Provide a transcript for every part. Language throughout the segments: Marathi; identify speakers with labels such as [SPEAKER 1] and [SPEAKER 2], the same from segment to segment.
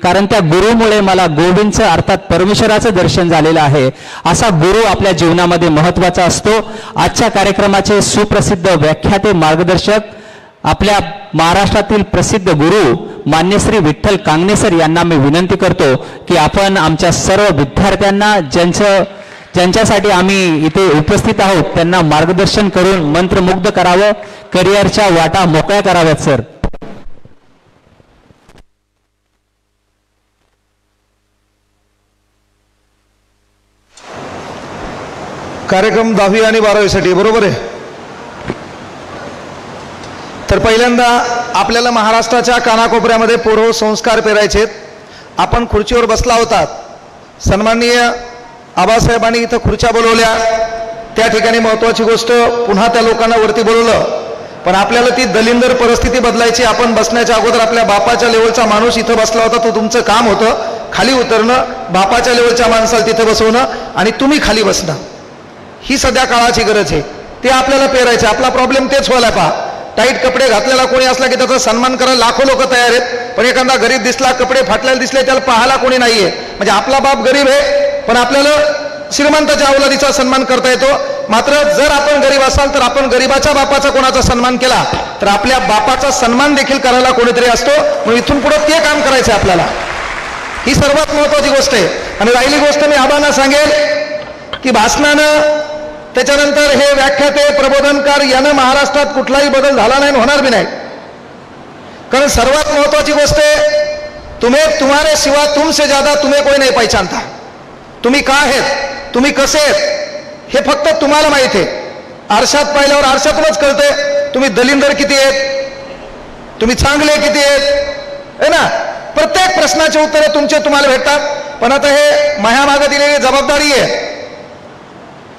[SPEAKER 1] कारण त्या गुरुमुळे मला गोविंदचं अर्थात परमेश्वराचं दर्शन झालेलं आहे। असा गुरु आपल्या जीवनामध्ये महत्त्वाचा असतो। आजच्या कार्यक्रमाचे सुप्रसिद्ध व्याख्याते मार्गदर्शक आपल्या महाराष्ट्रातील प्रसिद्ध गुरु मान्य श्री विठ्ठल कांगणे सर यांना मी विनंती करतो की आपण आमच्या सर्व विद्यार्थ्यांना ज्यांच्यासाठी आम्ही इथे उपस्थित आहोत त्यांना मार्गदर्शन करून मंत्रमुग्ध करावं, करिअरच्या वाटा मोकळ्या कराव्यात। सर
[SPEAKER 2] कार्यक्रम 10वी आणि 12वी साठी बरोबर आहे। तर पहिल्यांदा आपल्याला महाराष्ट्राच्या कानाकोपऱ्यामध्ये पोरं संस्कार पेरायचे। आपण खुर्चीवर बसला होता, सन्माननीय आबासाहेबांनी इथं खुर्च्या बोलवल्या, त्या ठिकाणी महत्त्वाची गोष्ट पुन्हा त्या लोकांना वरती बोलवलं, पण आपल्याला ती दलिंदर परिस्थिती बदलायची। आपण बसण्याच्या अगोदर आपल्या बापाच्या लेवलचा माणूस इथं बसला होता, तो तुमचं काम होतं खाली उतरणं, बापाच्या लेवलच्या माणसाला तिथं बसवणं आणि तुम्ही खाली बसणं, ही सध्या काळाची गरज आहे। ते आपल्याला पेरायचे। आपला प्रॉब्लेम तेच व्हायला पहा, टाईट कपडे घातलेला कोणी असला की त्याचा सन्मान करायला लाखो लोक तयार आहेत, पण एखादा गरीब दिसला, कपडे फाटलेले दिसले, त्याला पाहायला कोणी नाहीये। म्हणजे आपला बाप गरीब आहे पण आपल्याला श्रीमंताच्या अवलादीचा सन्मान करता येतो। मात्र जर आपण गरीब असाल तर आपण गरीबाच्या बापाचा कोणाचा सन्मान केला तर आपल्या बापाचा सन्मान देखील करायला कोणीतरी असतो। म्हणून इथून पुढे ते काम करायचं आपल्याला, ही सर्वात महत्त्वाची गोष्ट आहे। आणि राहिली गोष्ट मी आबांना सांगेल की भाषणानं त्याच्यानंतर हे व्याख्याते प्रबोधनकार यानं महाराष्ट्रात कुठलाही बदल झाला नाही, होणार भी नाही। कारण सर्वात महत्त्वाची गोष्ट आहे, तुम्हारे सिवा तुमसे ज्यादा तुम्हें कोई नहीं पहचानता। तुम्ही काय आहेत, तुम्ही कसे आहेत हे फक्त तुम्हाला माहिती आहे। आरशात पाहिल्यावर आरशातूनच कळते तुम्ही दलिंदर किती आहेत, तुम्ही चांगले किती आहेत, है ना। प्रत्येक प्रश्नाचे उत्तरे तुमचे तुम्हाला भेटतात। पण आता हे मायामागे दिलेली जबाबदारी आहे,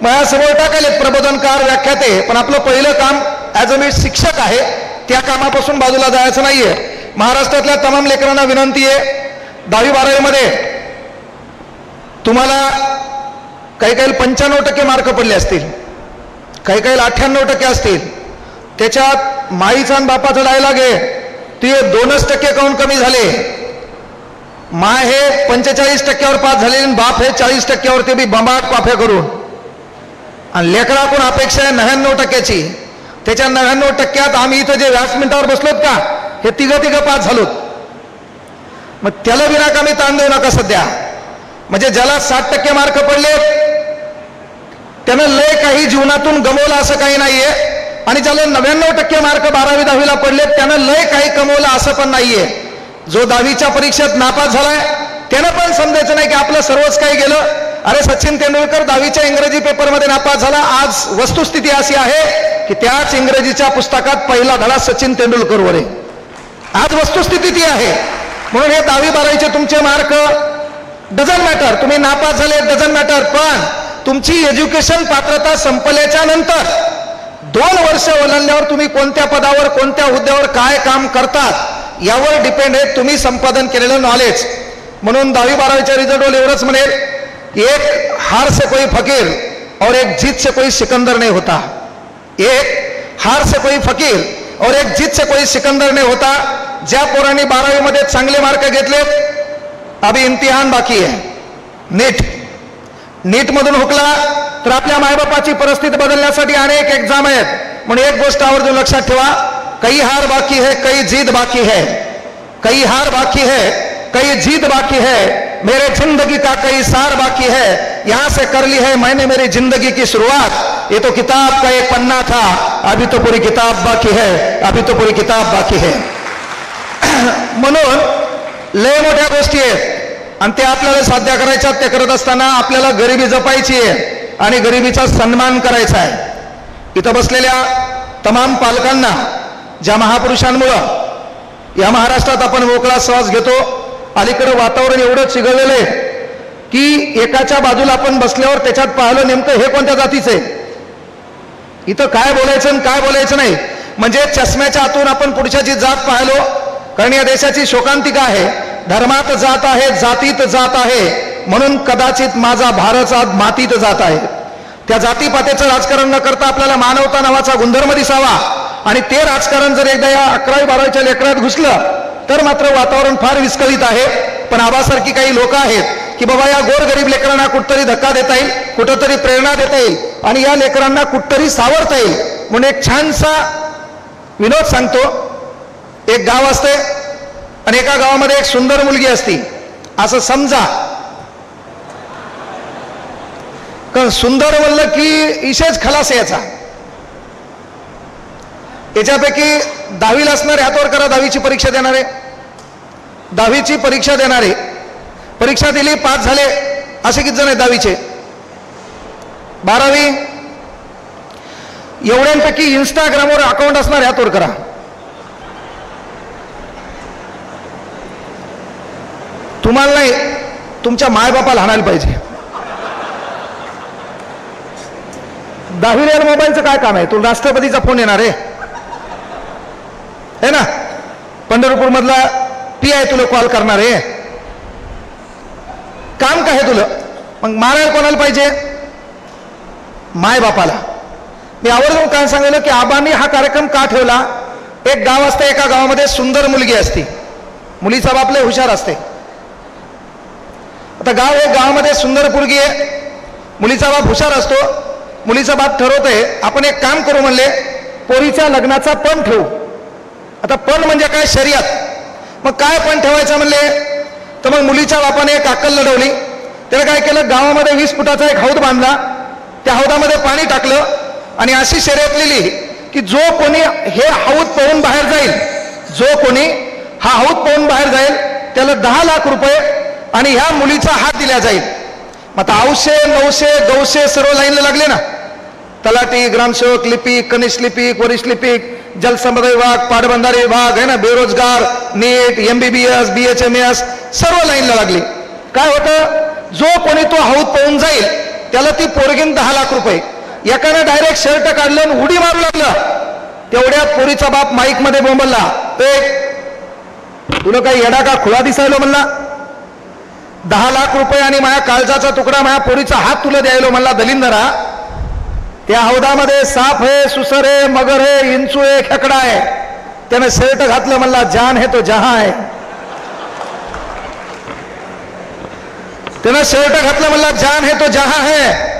[SPEAKER 2] मायासमोर टाकायले प्रबोधनकार व्याख्याते, पण आपलं पहिलं काम ॲज अ मी शिक्षक आहे त्या कामापासून बाजूला जायचं नाहीये। महाराष्ट्रातल्या तमाम लेकरांना विनंती आहे, 10वी 12वी मध्ये तुम्हाला काही 95% मार्क पडले असतील, काही 98% असतील। त्याच्यात माईचा आणि बापाचा डायलॉग आहे, ते 2% काऊन कमी झाले। माय हे 45%वर पास झाले आणि बाप हे 40%वर, ते बी बंबाट पाफ्या करून। आणि लेकराकडून अपेक्षा आहे 99%ची, त्याच्या 99%त आम्ही इथं जे व्यासपीठावर बसलोत का हे तिघं पास झालोत। मग त्याला विनाकामी ताण देऊ नका सध्या। म्हणजे ज्याला 60% मार्क पडले त्यानं लय काही जीवनातून गमवलं असं काही नाहीये, आणि ज्याला 99% मार्क 12वी 10वीला पडले त्यानं लय काही कमवलं असं पण नाहीये। जो 10वीच्या परीक्षेत नापास झालाय त्यानं पण समजायचं नाही की आपलं सर्वच काही गेलं। अरे सचिन तेंडुलकर 10वीच्या इंग्रजी पेपरमध्ये नापास झाला, आज वस्तुस्थिती अशी आहे की त्याच इंग्रजीच्या पुस्तकात पहिला धडा सचिन तेंडुलकरवर आहे, आज वस्तुस्थिती ती आहे। म्हणून हे 10वी 12वीचे तुमचे मार्क डझंट मॅटर, तुम्ही नापास झाले डझंट मॅटर, पण तुमची एज्युकेशन पात्रता संपल्याच्या नंतर 2 वर्ष ओलांडल्यावर तुम्ही कोणत्या पदावर कोणत्या हुद्द्यावर काय काम करतात यावर डिपेंड आहे तुम्ही संपादन केलेलं नॉलेज। म्हणून 10वी 12वीच्या रिझल्टवर एवढंच म्हणेल, एक हार से कोई फकीर और एक जीत से कोई सिकंदर नहीं होता। एक हार से कोई फकीर और एक जीत से कोई सिकंदर नहीं होता। ज्या पोरांनी 12वी मध्ये चांगले मार्क घेतले, अभी इम्तिहान बाकी आहे, नीट मधून हुकला तर आपल्या मायबापाची परिस्थिती बदलण्यासाठी अनेक एग्जाम आहेत। म्हणून एक गोष्ट आवर्जून लक्षात ठेवा, कई हार बाकी है, कई जीत बाकी है, कई हार बाकी है, कई जीत बाकी है, मेरे जिंदगी का कई सार बाकी है, यहां से कर ली है मैंने मेरी जिंदगी की शुरुआत। ये तो किताब का एक पन्ना था, अभी तो पूरी किताब बाकी है, अभी तो पूरी किताब बाकी है। म्हणून लय मोठ्या गोष्टी आहेत आणि ते आपल्याला साध्य करायच्या। ते करत असताना आपल्याला गरिबी जपायची आहे आणि गरिबीचा सन्मान करायचा आहे। इथं बसलेल्या तमाम पालकांना, ज्या महापुरुषांमुळं या महाराष्ट्रात आपण मोकळा श्वास घेतो, अलीकडे वातावरण एवढं चिघळलेलं आहे की एकाच्या बाजूला आपण बसल्यावर त्याच्यात पाहिलं नेमकं हे कोणत्या जातीचं आहे, इथं काय बोलायचं आणि काय बोलायचं नाही। म्हणजे चष्म्याच्या आतून आपण पुढच्याची जात पाहिलो, कारण या देशाची शोकांतिका आहे, धर्मात जात आहे, जातीत जात आहे, म्हणून कदाचित माझा भारत आज मातीत जात आहे। त्या जातीपातीचं राजकारण न करता आपल्याला मानवता नावाचा गुणधर्म दिसावा, आणि ते राजकारण जर एकदा या 11वी 12वीच्या लेकरात घुसलं तर मात्र वातावरण फार विस्कळीत आहे. पण आबासारखी काही लोक आहेत की बाबा या गोरगरीब लेकरांना कुठतरी धक्का देता येईल, कुठंतरी प्रेरणा देता येईल आणि या लेकरांना कुठतरी सावरता येईल म्हणून एक छानसा विनोद सांगतो. एक गाव असते आणि एका गावामध्ये एक सुंदर मुलगी असती असं समजा. कारण सुंदर म्हणलं की इशेच खलास याचा. याच्यापैकी 10वीला असणारे हातवर करा, 10वीची परीक्षा देणारे, 10वीची परीक्षा देणारे, परीक्षा दिली, पास झाले असे किती जण आहेत 10वीचे? 12वी. एवढ्यांपैकी इंस्टाग्रामवर अकाउंट असणारे हातवर करा. तुम्हाला नाही, तुमच्या मायबापाला हाणायला पाहिजे. 10वीला मोबाईलचं काय काम आहे? तुला राष्ट्रपतीचा फोन येणार आहे ना? पंढरपूर मधला पी आय तुला कॉल करणार आहे. काम काय आहे तुला? मग मारायला कोणाला पाहिजे? माय बापाला. मी आवर्जून काय सांगितलं की आबांनी हा कार्यक्रम का ठेवला? एक गाव असते, एका गावामध्ये सुंदर मुलगी असते, मुलीचा बाप लय हुशार असते. आता गाव एक गावामध्ये सुंदर पोरगी आहे, मुलीचा बाप हुशार असतो. मुलीचा बाप ठरवतोय आपण एक काम करू म्हणले, पोरीच्या लग्नाचा पण ठेवू. आता पण म्हणजे काय? शर्यत. मग काय पण ठेवायचं म्हणले तर मग मुलीच्या बापाने एक अक्कल लढवली. त्याला काय केलं, गावामध्ये 20 फुटाचा एक हौद बांधला, त्या हौदामध्ये पाणी टाकलं आणि अशी शर्यत लिहिली की जो कोणी हे हौद पळून बाहेर जाईल, जो कोणी हा हौद पळून बाहेर जाईल त्याला 10 लाख रुपये आणि ह्या मुलीचा हात दिला जाईल. मग आता 800, 900, 900 सर्व लाईनला लागले ना. तलाठी, ग्रामसेवक, लिपिक, कनिष्ठ लिपिक, वरिष्ठ लिपिक, जलसंपदा विभाग, पाटबंधारे विभाग आहे ना, बेरोजगार, नीट, MBBS, BHMS सर्व लाईनला लागली. काय होतं, जो कोणी तो हौद पळून जाईल त्याला ती पोरगीन 10 लाख रुपये. एकानं डायरेक्ट शर्ट काढलं आणि उडी मारू लागलं. तेवढ्यात पोरीचा बाप माईक मध्ये बोंबलला, तुला काही येडा का खुळा दिसायलो म्हणला? 10 लाख रुपये आणि माझ्या काळजाचा तुकडा, माझ्या पोरीचा हात तुला द्यायलो म्हणला दलिंदरा. त्या हौदामध्ये साप आहे, सुसर आहे, मगर आहे, इंचू आहे, खेकडा आहे. त्याने शर्ट घातलं म्हणला जान है तो जहां है. त्यानं शर्ट घातलं म्हणला जान है तो जहां है.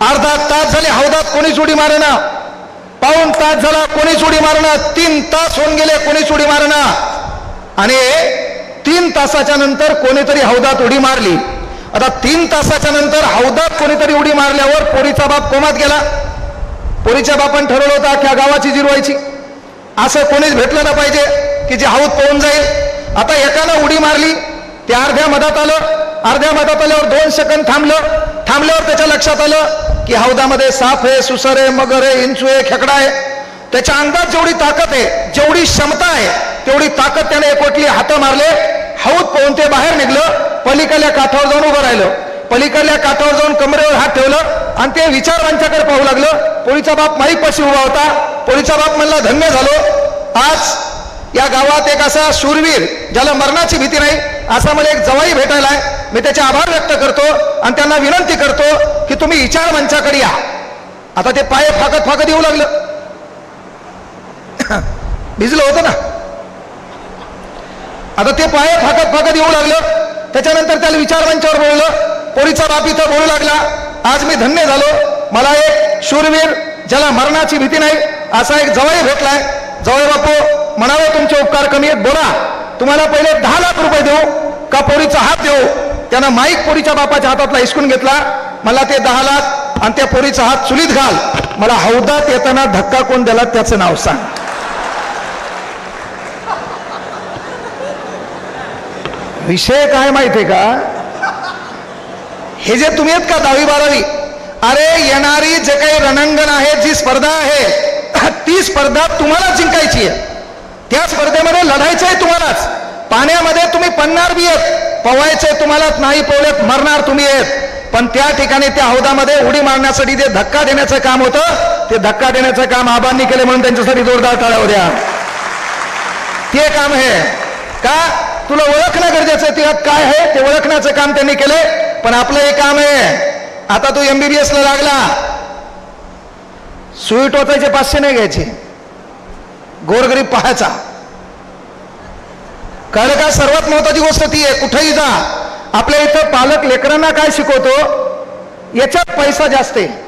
[SPEAKER 2] अर्धा तास झाले हौदात कोणीच उडी मारेना, पाऊण तास झाला कोणीच उडी मारेना, 3 तास होऊन गेले कोणीच उडी मारेना. आणि 3 तासाच्या नंतर कोणीतरी हौदात उडी मारली. आता 3 तासाच्या नंतर हौदात कोणीतरी उडी मारल्यावर पोरीचा बाप कोमात गेला. पोरीच्या बापाने ठरवलं होतं अख्ख्या गावाची जिरवायची. असं कोणीच भेटलं ना पाहिजे की जे हौद पळून जाईल. आता एकानं उडी मारली, ते अर्ध्या मधात आलं. अर्ध्या मधात आल्यावर 2 सेकंद थांबल्यावर त्याच्या लक्षात आलं की हौदामध्ये साप आहे, सुसर आहे, मगर आहे, इंचू आहे, खेकडा आहे. त्याच्या अंगात जेवढी ताकद आहे, जेवढी क्षमता आहे, तेवढी ताकद त्याने एकवटली, हात मारले, हौद पळून ते बाहेर निघलं. पलीकडल्या काठावर जाऊन उभं राहिलं. पलीकडल्या काठावर जाऊन कमरेवर हात ठेवलं आणि ते विचारवांच्याकडे पाहू लागलं. पोरीचा बाप माईक पाशी उभा होता. पोरीचा बाप म्हणला धन्य झालो, आज या गावात एक असा शूरवीर ज्याला मरणाची भीती नाही असा मला एक जवाई भेटायला आहे. मी त्याचे आभार व्यक्त करतो आणि त्यांना विनंती करतो की तुम्ही विचार मंचाकडे या. आता ते पाय फाकत येऊ लागलं. भिजलं होतं ना. आता ते पाय फाकत येऊ लागलं. त्याच्यानंतर त्याला विचार मंचावर बोललं. पोरीचा बाप इथं बोलू लागला, आज मी धन्य झालो, मला एक शूरवीर ज्याला मरणाची भीती नाही असा एक जवाई भेटलाय. जवाई बापू म्हणावे तुमचे उपकार कमी आहेत, बोला तुम्हाला पहिले 10 लाख रुपये देऊ का पोरीचा हात देऊ? त्यानं माईक पोरीच्या बापाच्या हातातला हिसकून घेतला. मला ते 10 लाख आणि त्या पोरीचा हात चुलीत घाल. मला हौदात येताना धक्का कोण दिला त्याचं नाव सांग. विषय काय माहितीये का? हे जे तुम्ही आहेत का 10वी 12वी, अरे येणारी जे काही रणांगण आहे, जी स्पर्धा आहे, ती स्पर्धा तुम्हाला जिंकायची आहे. त्या स्पर्धेमध्ये लढायचं आहे तुम्हालाच. पाण्यामध्ये तुम्ही पडणार बी आहेत, पवायचंय तुम्हालाच, नाही पोवल्यात मरणार तुम्ही आहेत. पण त्या ठिकाणी त्या हौदामध्ये उडी मारण्यासाठी जे धक्का देण्याचं काम होतं, ते धक्का देण्याचं काम आबांनी केले म्हणून त्यांच्यासाठी जोरदार टाळ्या द्या. ते काम आहे का? तुला ओळखणं गरजेचं आहे, त्यात काय आहे ते ओळखण्याचं काम त्यांनी केले. पण आपलं हे काम आहे, आता तू MBBS ला लागला, सुई टोचायचे 500 नाही घ्यायचे, गोरगरीब पाहायचा. कळलं का? सर्वात महत्वाची गोष्ट ती आहे. कुठेही जा, आपल्या इथं पालक लेकरांना काय शिकवतो, याच्यात पैसा जास्त आहे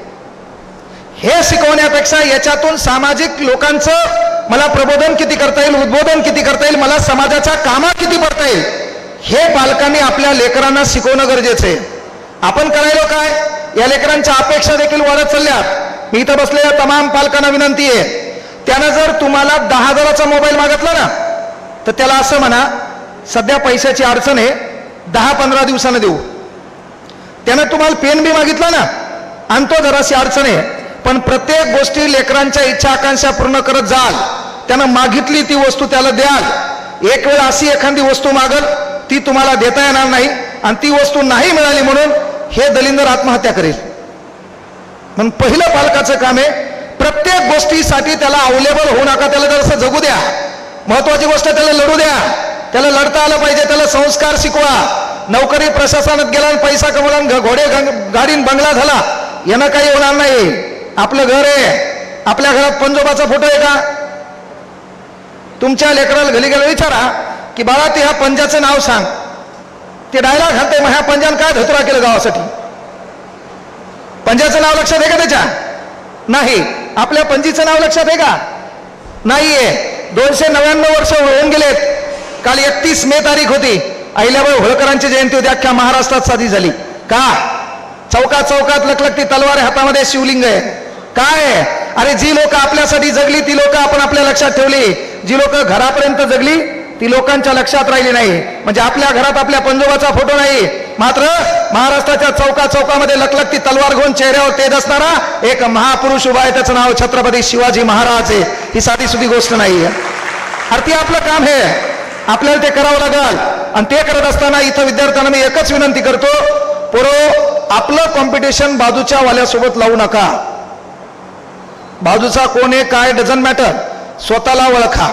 [SPEAKER 2] हे शिकवण्यापेक्षा याच्यातून सामाजिक लोकांचं मला प्रबोधन किती करता येईल, उद्बोधन किती करता येईल, मला समाजाच्या कामात किती पडता येईल, हे पालकांनी आपल्या लेकरांना शिकवणं गरजेचं आहे. आपण करायलो काय, या लेकरांच्या अपेक्षा देखील वाढत चालल्यात. मी इथं बसलेल्या तमाम पालकांना विनंती आहे, त्यानं जर तुम्हाला 10,000चा मोबाईल मागितला ना, तर त्याला असं म्हणा, सध्या पैशाची अडचण आहे, 10-15 दिवसानं देऊ. त्यानं तुम्हाला पेन बी मागितला ना, आणतो, जराशी अडचण आहे, पण प्रत्येक गोष्टी लेकरांच्या इच्छा आकांक्षा पूर्ण करत जाल. त्यानं मागितली ती वस्तू त्याला द्याल. एक वेळ अशी एखादी वस्तू मागल, ती तुम्हाला देता येणार नाही, आणि ती वस्तू नाही मिळाली म्हणून हे दलिंदर आत्महत्या करेल. म्हणून पहिलं पालकाचं काम आहे, प्रत्येक गोष्टीसाठी त्याला अवेलेबल होऊ नका, त्याला जरासं जगू द्या. महत्वाची गोष्ट, त्याला लढू द्या, त्याला लढता आलं पाहिजे, त्याला संस्कार शिकवा. नोकरी प्रशासनात गेला, पैसा कमवला, घोडे गाडीन बंगला झाला, यानं काही होणार नाही. आपलं घर आहे, आपल्या घरात पंजोबाचा फोटो आहे का? तुमच्या लेकराला घरी गेला विचारा की बाळा ते ह्या पंजाचं नाव सांग, ते डायलॉग घालते, मग ह्या पंजान काय धतुरा केलं गावासाठी? पंजाचं नाव लक्षात आहे का त्याच्या? नाही. आपल्या पंजीचं नाव लक्षात आहे का? नाहीये. 299 वर्ष होऊन गेलेत. काल 31 मे तारीख होती, अहिल्याबाई होळकरांची जयंती होती, अख्ख्या महाराष्ट्रात साजरी झाली. का? चौकात चौकात लखलखती तलवार, हातामध्ये शिवलिंग आहे. काय? अरे जी लोक आपल्यासाठी जगली ती लोक आपण आपल्या लक्षात ठेवली, जी लोक घरापर्यंत जगली ती लोकांच्या लक्षात राहिली नाही. म्हणजे आपल्या घरात आपल्या पंजोबाचा फोटो नाही, मात्र महाराष्ट्राच्या चौका चौकामध्ये लखलखती तलवार घेऊन चेहऱ्यावर तेज असणारा एक महापुरुष उभा आहे, त्याचं नाव छत्रपती शिवाजी महाराज आहे. ही साधी सुधी गोष्ट नाही आहे. अरे ती आपलं काम आहे, आपल्याला ते करावं लागेल. आणि ते करत असताना इथं विद्यार्थ्यांना मी एकच विनंती करतो, पोरो, आपलं कॉम्पिटिशन बाजूच्या वाल्यासोबत लावू नका. बाजूचा कोण आहे काय डझंट मॅटर, स्वतःला ओळखा,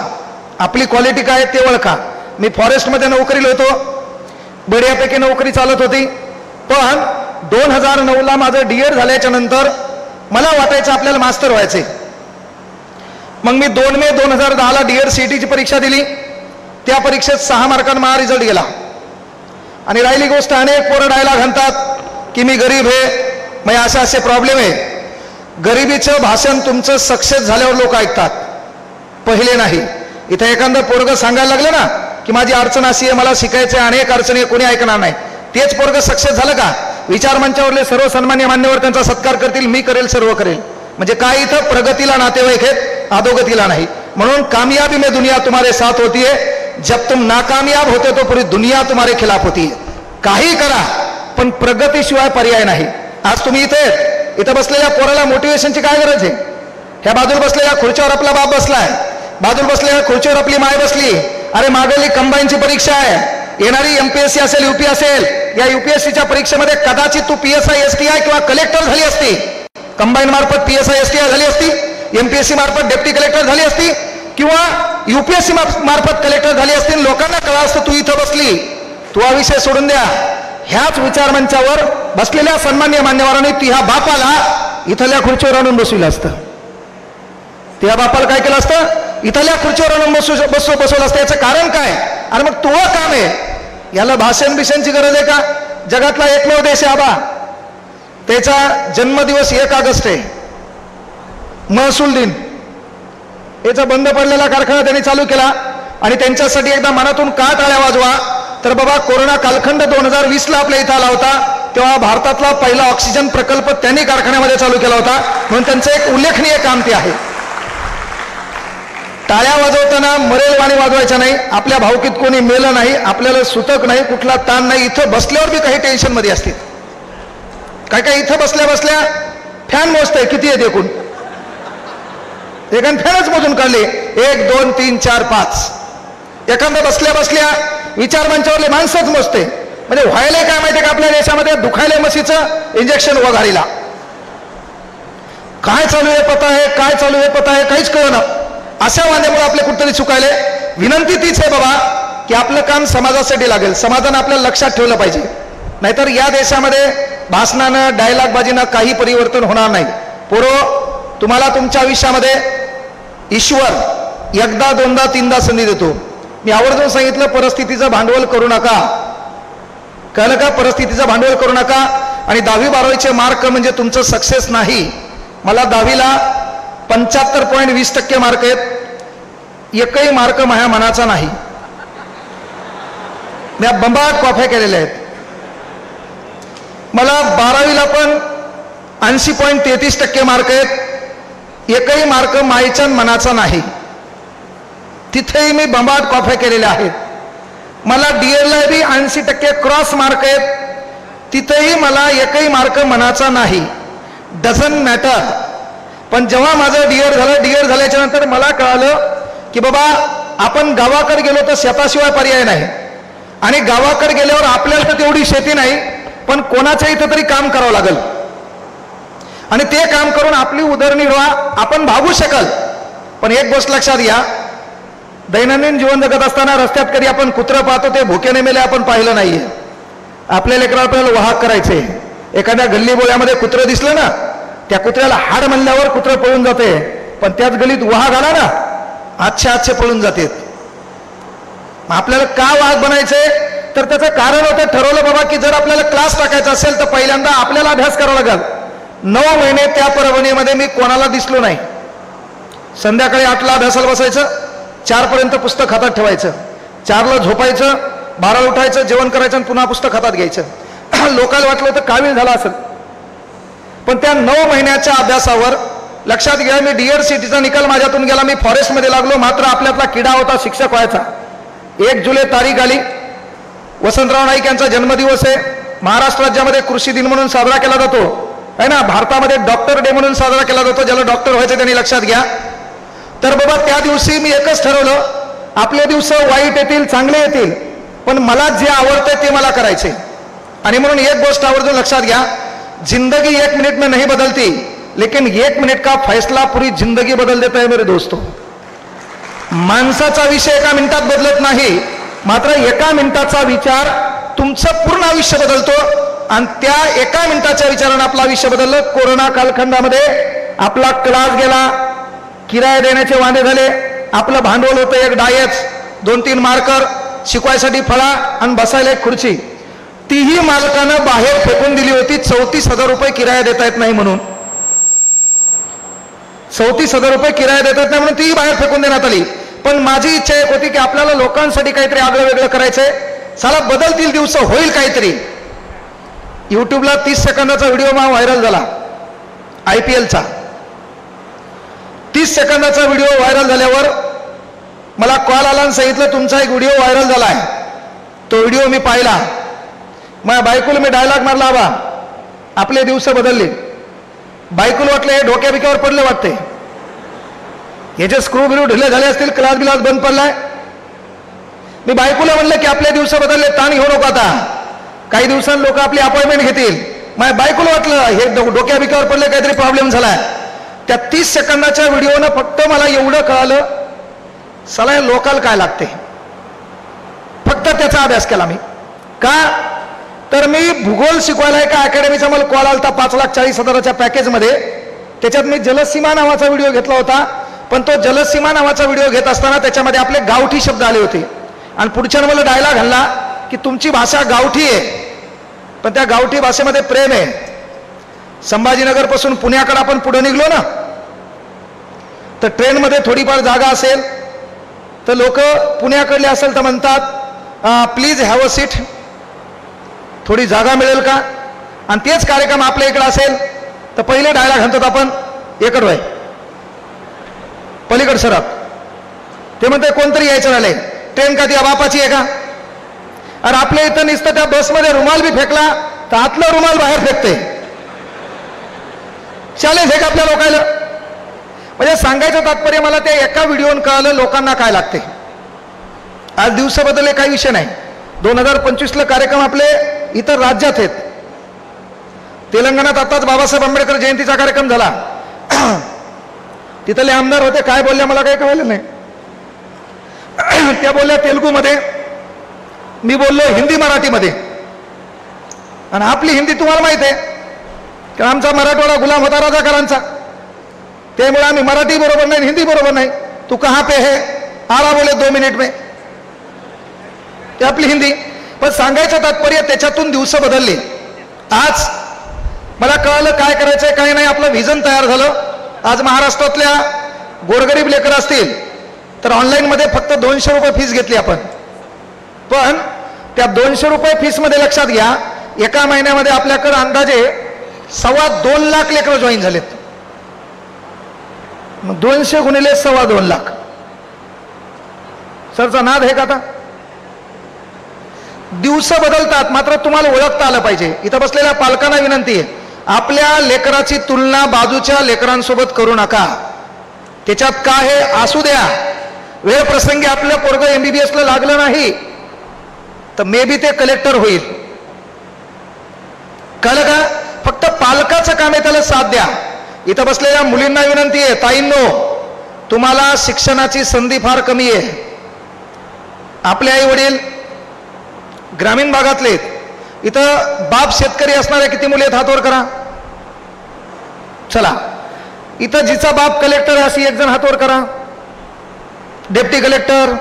[SPEAKER 2] आपली क्वालिटी काय ते ओळखा. मी फॉरेस्टमध्ये नोकरीला होतो, बढियापैकी नोकरी चालत होती, पण 2009ला माझं डीएड झाल्याच्या नंतर मला वाटायचं आपल्याला मास्टर व्हायचे. मग मी 2 मे 2010ला डीएड सीईटीची परीक्षा दिली. त्या परीक्षेत 6 मार्कांनी माझा रिझल्ट गेला. आणि राहिली गोष्ट, अनेक पोरं डायलॉग घालतात की मी गरीब आहे, मग असे असे प्रॉब्लेम आहे. गरिबीचं भाषण तुमचं सक्सेस झाल्यावर लोक ऐकतात, पहिले नाही. इथं एखादं पोरग सांगायला लागलं ना की माझी अडचण अशी आहे, मला शिकायचं, अनेक अडचणी, कोणी ऐकणार नाही. तेच पोरग सक्सेस झालं का? विचार मंचावरले सर्व सन्मान्य मान्यवर त्यांचा सत्कार करतील, मी करेल, सर्व करेल. म्हणजे काय, इथं प्रगतीला नातेवाईक आहेत, अधोगतीला नाही. म्हणून कामयाबी में दुनिया तुम्हारे साथ होती है, जब तुम नाकामयाब होते तो पूरी दुनिया तुम्हारे खिलाफ होती है. काही करा, पण प्रगतीशिवाय पर्याय नाही. आज तुम्ही इथं बसलेल्या पोराला मोटिवेशनची काय गरज आहे? ह्या बाजूला बसलेल्या खुर्चीवर आपला बाप बसलाय, बाजूला बसलेल्या खुर्चीवर आपली माय बसली. अरे मागली कंबाईनची परीक्षा आहे, येणारी एमपीएससी असेल, यूपी असेल, या यूपीएससीच्या परीक्षेमध्ये कदाचित तू पीएसआय एसटीआय किंवा कलेक्टर झाली असती. कंबाईन मार्फत पीएसआय एसटीआय झाली असती, एमपीएससी मार्फत डेप्टी कलेक्टर झाली असती, किंवा यूपीएससी मार्फत कलेक्टर झाली असती. लोकांना कळलं असतं तू इथं बसली. तू हा विषय सोडून द्या. ह्याच विचारमंचावर बसलेल्या सन्मान्य मान्यवरांनी त्या बापाला इथल्या खुर्चीवर आणून बसविलं असतं. त्या बापाला काय केलं असतं? इथल्या खुर्चीवर आणून बसवलं असतं. याचं कारण काय? आणि मग तो काम आहे, याला भाषण बिषणची गरज आहे का? जगातला एकमेव देश आहे आबा, त्याचा जन्मदिवस 1 ऑगस्ट आहे, महसूल दिन. याचा बंद पडलेला कारखाना त्यांनी चालू केला. आणि त्यांच्यासाठी एकदा मनातून का टाळ्या वाजवा, तर बाबा कोरोना कालखंड 2020ला आपल्या इथं आला होता, तेव्हा भारतातला पहिला ऑक्सिजन प्रकल्प त्यांनी कारखान्यामध्ये चालू केला होता. म्हणून त्यांचं एक उल्लेखनीय काम ते आहे. टाळ्या वाजवताना मरेल वाणी वाजवायच्या नाही. आपल्या भावकीत कोणी मेलं नाही, आपल्याला सुतक नाही, कुठला ताण नाही. इथं बसल्यावर बी काही टेन्शन मध्ये असते. काय काय इथं बसल्या बसल्या फॅन मोजतंय किती आहे एकूण, एखाद फॅनच मोजून काढले, 1 2 3 4 5. एखादा बसल्या बसल्या विचार मंचावरले माणसंच मोजते. म्हणजे व्हायला काय माहितीये का, आपल्या देशामध्ये दुखायले मशीचं इंजेक्शन वघारीला. काय चालू आहे पता आहे, काय चालू आहे पता आहे, काहीच कळलं. अशा वांद्यामुळे आपले कुठतरी चुकायले. विनंती तीच आहे बाबा की आपलं काम समाजासाठी लागेल, समाजानं आपल्याला लक्षात ठेवलं पाहिजे. नाहीतर या देशामध्ये भाषणानं डायलॉगबाजीनं काही परिवर्तन होणार नाही. पोरो, तुम्हाला तुमच्या आयुष्यामध्ये ईश्वर एकदा दोनदा तीनदा संधी देतो. मी आवर्जून सांगितलं परिस्थितीचं भांडवल करू नका. कळलं का? परिस्थितीचं भांडवल करू नका. आणि 10वी 12वीचे मार्क म्हणजे तुमचं सक्सेस नाही. मला 10वीला 75.20% मार्क आहेत. एकही मार्क माझ्या मनाचा नाही. मी बंबाट कॉफ्या केलेल्या आहेत. मला 12वीला पण 80.33% मार्क आहेत. एकही मार्क माईच्या मनाचा नाही. तिथेही मी बंबाट कॉफ्या केलेल्या आहेत. मला डीएडला बी 80% क्रॉस मार्क आहेत. तिथेही मला एकही मार्क मनाचा नाही. Doesn't matter. पण जेव्हा माझं डीएड झालं, डीएड झाल्याच्या नंतर मला कळालं की बाबा आपण गावाकडे गेलो तर शेताशिवाय पर्याय नाही. आणि गावाकडे गेल्यावर आपल्याला तर तेवढी शेती नाही, पण कोणाच्या इथं तरी काम करावं लागेल. आणि ते काम करून आपली उदरनिर्वाह आपण भागू शकाल. पण एक गोष्ट लक्षात घ्या, दैनंदिन जीवन जगत असताना रस्त्यात कधी आपण कुत्रं पाहतो ते भुकेने मेले आपण पाहिलं नाहीये. आपल्या लेकराला आपल्याला वाहक करायचे. एखाद्या गल्ली बोळ्यामध्ये कुत्रं दिसलं ना, त्या कुत्र्याला हाड म्हणल्यावर कुत्रं पळून जाते. पण त्याच गलीत वाहक आला ना, आजचे पळून जातात. आपल्याला का वाहक बनायचंय? तर त्याचं कारण होतं, ठरवलं बाबा की जर आपल्याला क्लास टाकायचा असेल तर पहिल्यांदा आपल्याला अभ्यास करावा लागेल. 9 महिने त्या परभणीमध्ये मी कोणाला दिसलो नाही. संध्याकाळी 8ला अभ्यासाला बसायचं, 4 पर्यंत पुस्तक हातात ठेवायचं, 4ला झोपायचं, 12ला उठायचं, जेवण करायचं आणि पुन्हा पुस्तक हातात घ्यायचं. लोकांना वाटलं होतं कावीळ झाला असेल. पण त्या 9 महिन्याच्या अभ्यासावर लक्षात घ्या, मी DED-CET निकाल माझ्यातून गेला. मी फॉरेस्टमध्ये लागलो. मात्र आपल्यातला किडा होता शिक्षक व्हायचा. 1 जुलै तारीख आली. वसंतराव नाईक यांचा जन्मदिवस आहे. महाराष्ट्र राज्यामध्ये कृषी दिन म्हणून साजरा केला जातो आहे ना. भारतामध्ये डॉक्टर डे म्हणून साजरा केला जातो. ज्याला डॉक्टर व्हायचं त्यांनी लक्षात घ्या. तर बाबा त्या दिवशी मी एकच ठरवलं, आपले दिवस वाईट येतील, चांगले येतील, पण मला जे आवडतं ते मला करायचे. आणि म्हणून एक गोष्ट आवर्जून लक्षात घ्या, जिंदगी 1 मिनिट में नहीं बदलती, लेकिन 1 मिनिट का फैसला पूरी जिंदगी बदल देता है मेरे दोस्तों. माणसाचा विषय 1 मिनिटात बदलत नाही, मात्र 1 मिनिटाचा विचार तुमचं पूर्ण आयुष्य बदलतो. आणि त्या 1 मिनिटाच्या विचारानं आपलं आयुष्य बदललं. कोरोना कालखंडामध्ये आपला क्लास गेला, किराया देण्याचे वांदे झाले, आपलं भांडवल होतं एक डायच, 2-3 मार्कर, शिकवायसाठी फळा आणि बसायला एक खुर्ची. तीही मालकानं बाहेर फेकून दिली होती. 34,000 रुपये किराया देता येत नाही म्हणून. 34,000 रुपये किराया देता येत नाही म्हणून तीही बाहेर फेकून देण्यात आली. पण माझी इच्छा एक होती की आपल्याला लोकांसाठी काहीतरी आगळं वेगळं करायचंय. साला बदलतील दिवस, होईल काहीतरी. युट्यूबला 30 सेकंदाचा व्हिडिओ व्हायरल झाला IPLचा. 30 सेकंदाचा व्हिडिओ व्हायरल झाल्यावर मला कॉल आला आणि सांगितलं तुमचा एक व्हिडिओ व्हायरल झाला आहे. तो व्हिडिओ मी पाहिला. माझ्या बायकोला मी डायलॉग मारला, बा आपले दिवस बदलले. बायकोला वाटलं हे डोक्या बिक्यावर पडले वाटते, याचे स्क्रू बिरू ढिले झाले असतील, क्लास बिलास बंद पडलाय. मी बायकोला म्हणलं की आपले दिवस बदलले, ताण घेऊ नको, आता काही दिवसांनी लोक आपली अपॉइंटमेंट घेतील. माझ्या बायकोला वाटलं हे डोक्या बिक्यावर पडले, काहीतरी प्रॉब्लेम झालाय. त्या 30 सेकंदाच्या व्हिडिओनं फक्त मला एवढं कळालं, साला लोकाल काय लागते. फक्त त्याचा अभ्यास केला मी. का तर मी भूगोल शिकवायला एका अकॅडमीचा मला कॉल आलता 5,40,000च्या पॅकेजमध्ये. त्याच्यात मी जलसीमा नावाचा व्हिडिओ घेतला होता. पण तो जलसीमा नावाचा व्हिडिओ घेत असताना त्याच्यामध्ये आपले गावठी शब्द आले होते. आणि पुढच्यानं मला डायलॉग घालला की तुमची भाषा गावठी आहे, पण त्या गावठी भाषेमध्ये प्रेम आहे. संभाजीनगर पासून पुण्याकडे आपण पुढे निघलो ना, तर ट्रेनमध्ये थोडीफार जागा असेल तर लोक पुण्याकडले असेल तर म्हणतात प्लीज हॅव अ सीट, थोडी जागा मिळेल का. आणि तेच कार्यक्रम आपल्या इकडे असेल तर पहिले डायलॉग घालतात आपण एकड वय पलीकड सरक. ते म्हणते कोणतरी यायचं राहिले, ट्रेन का ती बापाची आहे का. अरे आपल्या इथं नुसतं त्या बसमध्ये रुमाल बी फेकला तर आतला रुमाल बाहेर फेकते. चॅलेंज आहे का आपल्या लोकांना. म्हणजे सांगायचं तात्पर्य मला त्या एका व्हिडिओन कळालं लोकांना काय लागते. आज दिवस बदलले काही विषय नाही. 2025ला कार्यक्रम आपले इतर राज्यात आहेत. तेलंगणात आताच बाबासाहेब आंबेडकर जयंतीचा कार्यक्रम झाला. तिथले आमदार होते, काय बोलल्या मला काही कळलं नाही. त्या बोलल्या तेलुगूमध्ये, मी बोललो हिंदी मराठीमध्ये. आणि आपली हिंदी तुम्हाला माहित आहे की आमचा मराठवाडा गुलाम होता राजाकारांचा, त्यामुळे आम्ही मराठी बरोबर नाही हिंदी बरोबर नाही. तू कहाँ पे है, आला बोले 2 मिनट में. ते आपली हिंदी. पण सांगायचं तात्पर्य त्याच्यातून दिवस बदलले. आज मला कळलं काय करायचंय काय नाही, आपलं व्हिजन तयार झालं. आज महाराष्ट्रातल्या गोरगरीब लेकर असतील तर ऑनलाईनमध्ये फक्त 200 रुपये फीस घेतली आपण. पण त्या 200 रुपये फीसमध्ये लक्षात घ्या, एका महिन्यामध्ये आपल्याकडे अंदाजे 2.25 लाख लेकर जॉईन झालेत. मग 200 गुणिले 2.25 लाख, सरचा नाद आहे का? आता दिवस बदलतात, मात्र तुम्हाला ओळखता आलं पाहिजे. इथं बसलेल्या पालकांना विनंती आहे, आपल्या लेकराची तुलना बाजूच्या लेकरांसोबत करू नका. त्याच्यात काय आहे असू द्या, वेळ प्रसंगी आपलं पोरगं MBBS ला लागलं नाही तर मे बी ते कलेक्टर होईल. कळलं का? फक्त पालकाचं काम आहे, त्याला साथ द्या. इथं बसलेल्या मुलींना विनंती आहे, ताईंनो तुम्हाला शिक्षणाची संधी फार कमी आहे. आपले आई वडील ग्रामीण भागातले, इथं बाप शेतकरी असणारे किती मुले आहेत हात वर करा. चला, इथं जिचा बाप कलेक्टर आहे अशी एक जण हात वर करा. डेप्टी कलेक्टर,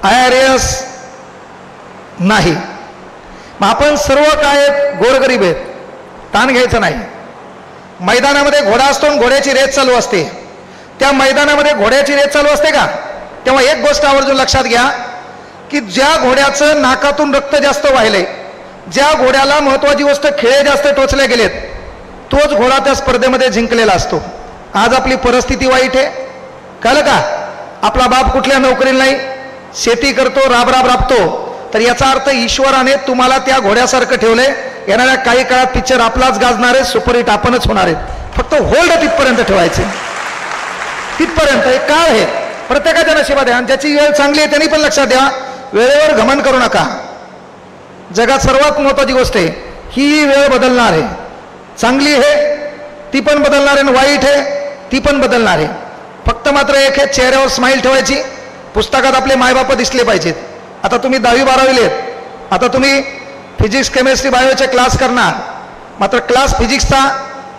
[SPEAKER 2] IRS नाही. मग आपण सर्व काय गोरगरीब आहेत, ताण घ्यायचं नाही. मैदानामध्ये घोडा असतो आणि घोड्याची रेस चालू असते. त्या मैदानामध्ये घोड्याची रेस चालू असते का, तेव्हा एक गोष्ट आवर्जून लक्षात घ्या की ज्या घोड्याचं नाकातून रक्त जास्त वाहिले, ज्या घोड्याला महत्वाची गोष्ट खिळे जास्त टोचले गेलेत, तोच घोडा त्या स्पर्धेमध्ये जिंकलेला असतो. आज आपली परिस्थिती वाईट आहे. कळलं का? आपला बाप कुठल्या नोकरीला नाही, शेती करतो, राबतो, तर याचा अर्थ ईश्वराने तुम्हाला त्या घोड्यासारखं ठेवलंय. येणाऱ्या काही काळात पिक्चर आपलाच गाजणार आहे, सुपरहिट आपणच होणार आहेत. फक्त होल्ड तिथपर्यंत ठेवायचे, तिथपर्यंत. एक काळ आहे, प्रत्येकाच्या नशिबात आहे, आणि ज्याची वेळ चांगली आहे त्यांनी पण लक्षात द्या, वेळेवर घमंड करू नका. जगात सर्वात महत्वाची गोष्ट आहे, ही वेळ बदलणार आहे. चांगली आहे ती पण बदलणार आहे, वाईट आहे ती पण बदलणार आहे. फक्त मात्र एक आहे, चेहऱ्यावर स्माईल ठेवायची. पुस्तकात आपले मायबाप दिसले पाहिजेत. आता तुम्ही 10वी 12वी आहेत, आता तुम्ही फिजिक्स केमिस्ट्री बायोचे क्लास करणार, मात्र क्लास फिजिक्सचा,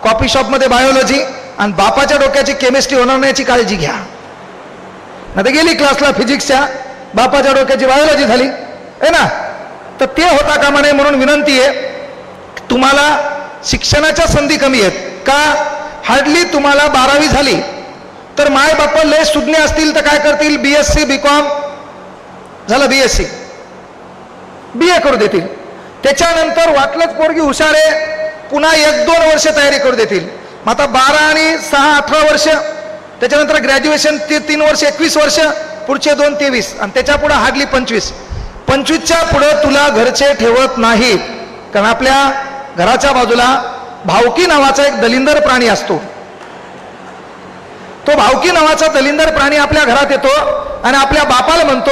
[SPEAKER 2] कॉफी शॉपमध्ये बायोलॉजी, आणि बापाच्या डोक्याची केमिस्ट्री होणार नाही याची काळजी घ्या. नाही गेली क्लासला फिजिक्सच्या, बापाच्या डोक्याची बायोलॉजी झाली आहे ना, तर ते होता कामा नये. म्हणून विनंती आहे, तुम्हाला शिक्षणाच्या संधी कमी आहेत का? हार्डली तुम्हाला 12वी झाली तर माय बाप लय सुज्ञ असतील तर काय करतील, BSc BCom झालं, BSc BA करू देतील. त्याच्यानंतर वाटलंच पोरगी हुशार आहे, पुन्हा 1-2 वर्ष तयारी करू देतील. मग आता 12 आणि 6 18 वर्ष, त्याच्यानंतर ग्रॅज्युएशन 3 वर्ष 21 वर्ष, पुढचे 2 23, आणि त्याच्या पुढे हार्डली 25च्या पुढे तुला घरचे ठेवत नाहीत. कारण आपल्या घराच्या बाजूला भावकी नावाचा एक दलिंदर प्राणी असतो. तो भावकी नावाचा दलिंदर प्राणी आपल्या घरात येतो आणि आपल्या बापाला म्हणतो,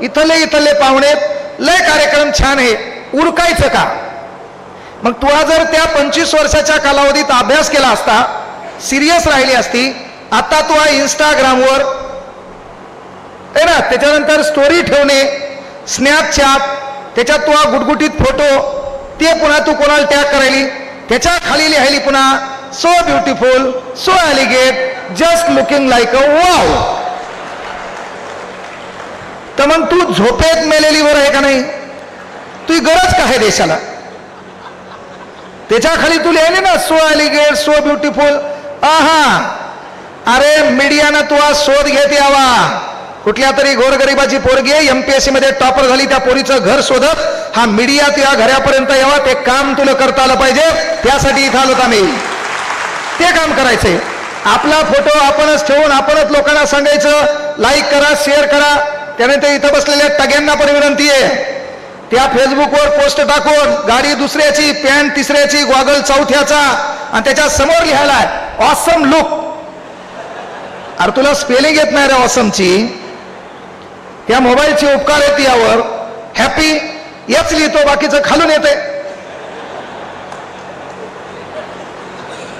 [SPEAKER 2] इथले पाहुणे, लय कार्यक्रम छान आहे, उरकायचं का? मग तुला जर त्या 25 वर्षाच्या कालावधीत अभ्यास केला असता, सिरियस राहिली असती, आता तू इंस्टाग्रामवर आहे ना, त्याच्यानंतर स्टोरी ठेवणे, स्नॅपचॅट, त्याच्यात तू गुटगुटीत फोटो, ते पुन्हा तू कोणाला टॅग करायली, त्याच्या खाली लिहायली पुन्हा so beautiful, so elegant, just looking like a wow. तर मग तू झोपेत मेलेली वर आहे का नाही? तुझी गरज काय आहे देशाला? त्याच्या खाली तू लिहिले ना सो एलिगेट, सो ब्युटिफुल. अरे मीडियानं तू आज शोध घेत यावा. कुठल्या तरी गोरगरिबाची पोरगी MPSC मध्ये टॉपर झाली, त्या पोरीचं घर शोधत हा मीडिया त्या घरापर्यंत यावा. ते काम तुला करता आलं पाहिजे, त्यासाठी इथं आलो आम्ही. ते काम करायचंय. आपला फोटो आपणच ठेवून आपणच लोकांना सांगायचं, लाईक करा, शेअर करा. त्याने ते इथं बसलेल्या टग्यांना पण विनंती आहे, त्या फेसबुकवर पोस्ट टाकून गाडी दुसऱ्याची, पॅन्ट तिसऱ्याची, गॉगल चौथ्याचा, आणि त्याच्या समोर लिहायला ऑसम लुक. अरे तुला स्पेलिंग येत नाही रे ऑसमची, त्या मोबाईलचे उपकार येते यावर. हॅपी याच लिहितो, बाकीचं खालून येते.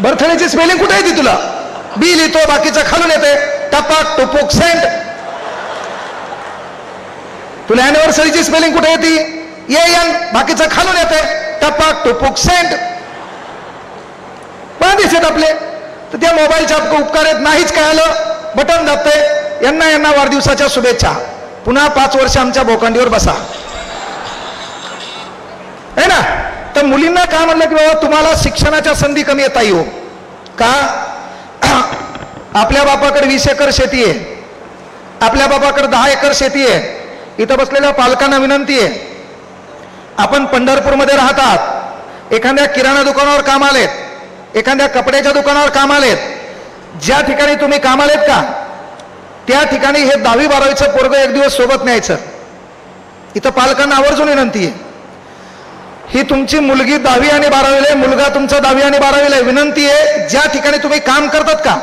[SPEAKER 2] बर्थडेची स्पेलिंग कुठे येते तुला? बी लिहितो, बाकीचं खालून येते. टपाक टुपुक सेंट. तुला अॅनिव्हर्सरीची स्पेलिंग कुठे येते? AN, बाकीचं खालून येते. टपाक टुपुक सेंट. पण दिसत आपले तर त्या मोबाईलच्या उपकार येत नाहीच. काय आलं? बटन दाबते, यांना वाढदिवसाच्या शुभेच्छा. पुन्हा 5 वर्ष आमच्या बोकांडीवर बसा. आहे ना. तर मुलींना काय म्हणलं की बाबा तुम्हाला शिक्षणाच्या संधी कमी येता येऊ का. आपल्या बापाकडे 20 एकर शेती आहे, आपल्या बापाकडे 10 एकर शेती आहे. इथं बसलेल्या पालकांना विनंती आहे, आपण पंढरपूरमध्ये राहतात, एखाद्या किराणा दुकानावर काम आलेत, एखाद्या कपड्याच्या दुकानावर काम आलेत, ज्या ठिकाणी तुम्ही काम आलेत का त्या ठिकाणी हे 10वी 12वीचं पोरगं एक दिवस सोबत न्यायचं. इथं पालकांना आवर्जून विनंती आहे, ही तुमची मुलगी 10वी आणि 12वीला आहे, मुलगा तुमचा 10वी आणि 12वीला आहे. विनंती आहे, ज्या ठिकाणी तुम्ही काम करतात का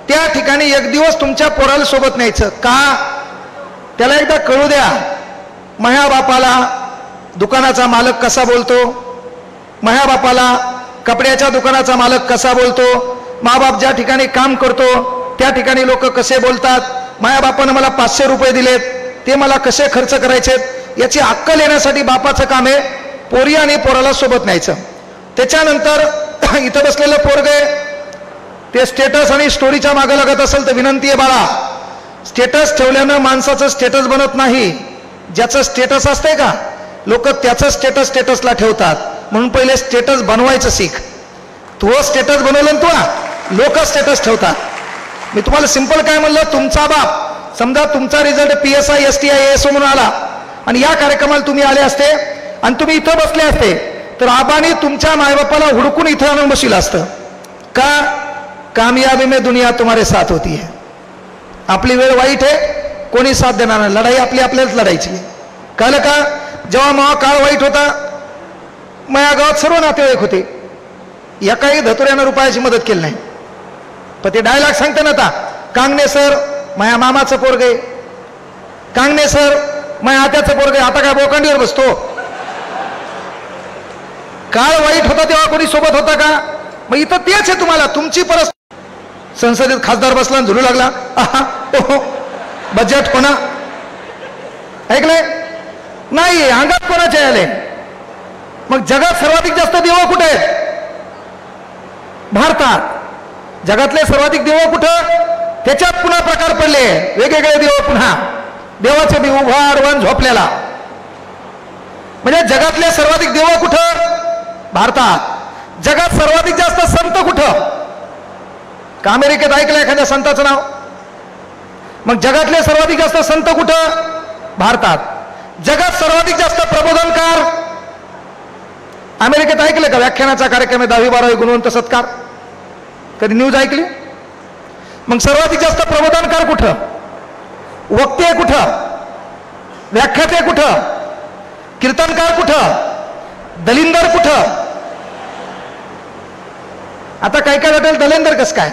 [SPEAKER 2] त्या ठिकाणी एक दिवस तुमच्या पोराला सोबत न्यायचं का. त्याला एकदा कळू द्या, माझ्या बापाला दुकानाचा मालक कसा बोलतो, माझ्या बापाला कपड्याच्या दुकानाचा मालक कसा बोलतो, मा बाप ज्या ठिकाणी काम करतो त्या ठिकाणी लोक कसे बोलतात, माझ्या बापानं मला 500 रुपये दिलेत ते मला कसे खर्च करायचेत, याची अक्कल येण्यासाठी बापाचं काम आहे पोरी आणि पोराला सोबत न्यायचं. त्याच्यानंतर इथं बसलेलं पोरगे ते स्टेटस आणि स्टोरीच्या मागे लागत असेल तर विनंती आहे बाळा, स्टेटस ठेवल्यानं माणसाचं स्टेटस बनत नाही. ज्याचं स्टेटस असतंय का लोक त्याचं स्टेटसला ठेवतात, म्हणून पहिले स्टेटस बनवायचं शिक. तो स्टेटस बनवलं ना तू, लोक स्टेटस ठेवतात. मी तुम्हाला सिंपल काय म्हणलं, तुमचा बाप समजा तुमचा रिझल्ट PSI STI ASO म्हणून आला आणि या कार्यक्रमाला तुम्ही आले असते आणि तुम्ही इथं बसले असते तर आबानी तुमच्या मायबापाला हुडकून इथं आणून बसलं असतं का. कामयाबी में दुनिया तुम्हारे साथ होती है. आपली वेळ वाईट आहे, कोणी साथ देणार नाही, लढाई आपली आपल्यालाच लढायची. कळलं का. जेव्हा महा काळ वाईट होता, माझ्या गावात सर्व नातेवाईक होते, एकाही धतुऱ्यानं रुपयाची मदत केली नाही. पण ते डायलॉग सांगते ना आता, कांगणे सर माझ्या मामाचं पोरगे, कांगणे सर माझ्या आत्याचं पोरगे. आता काय बोकांडीवर बसतो. काळ वाईट होता तेव्हा कोणी सोबत होता का. मग इथं तेच आहे तुम्हाला, तुमची परिस्थिती. संसदेत खासदार बसला आणि झुलू लागला, बजेट कोणा ऐकलंय नाही, अंगात कोणाचे आले. मग जगात सर्वाधिक जास्त देव कुठे आहेत, भारतात. जगातले सर्वाधिक देव कुठं, त्याच्यात पुन्हा प्रकार पडले वेगवेगळे देव. पुन्हा देवाचे देव उभा आडवण झोपलेला, म्हणजे जगातले सर्वाधिक देव कुठं, भारतात. जगात सर्वाधिक जास्त संत कुठं, का अमेरिकेत ऐकलं एखाद्या संताचं नाव. मग जगातले सर्वाधिक जास्त संत कुठं, भारतात. जगात सर्वाधिक जास्त प्रबोधनकार अमेरिकेत ऐकलं का. व्याख्यानाचा कार्यक्रम आहे 10वी 12वी गुणवंत सत्कार, कधी न्यूज ऐकली. मग सर्वाधिक जास्त प्रबोधनकार कुठं, वक्ते कुठं, व्याख्याते कुठं, कीर्तनकार कुठं, दलिंदर कुठं. आता काय काय वाटेल दलिंदर कसं काय.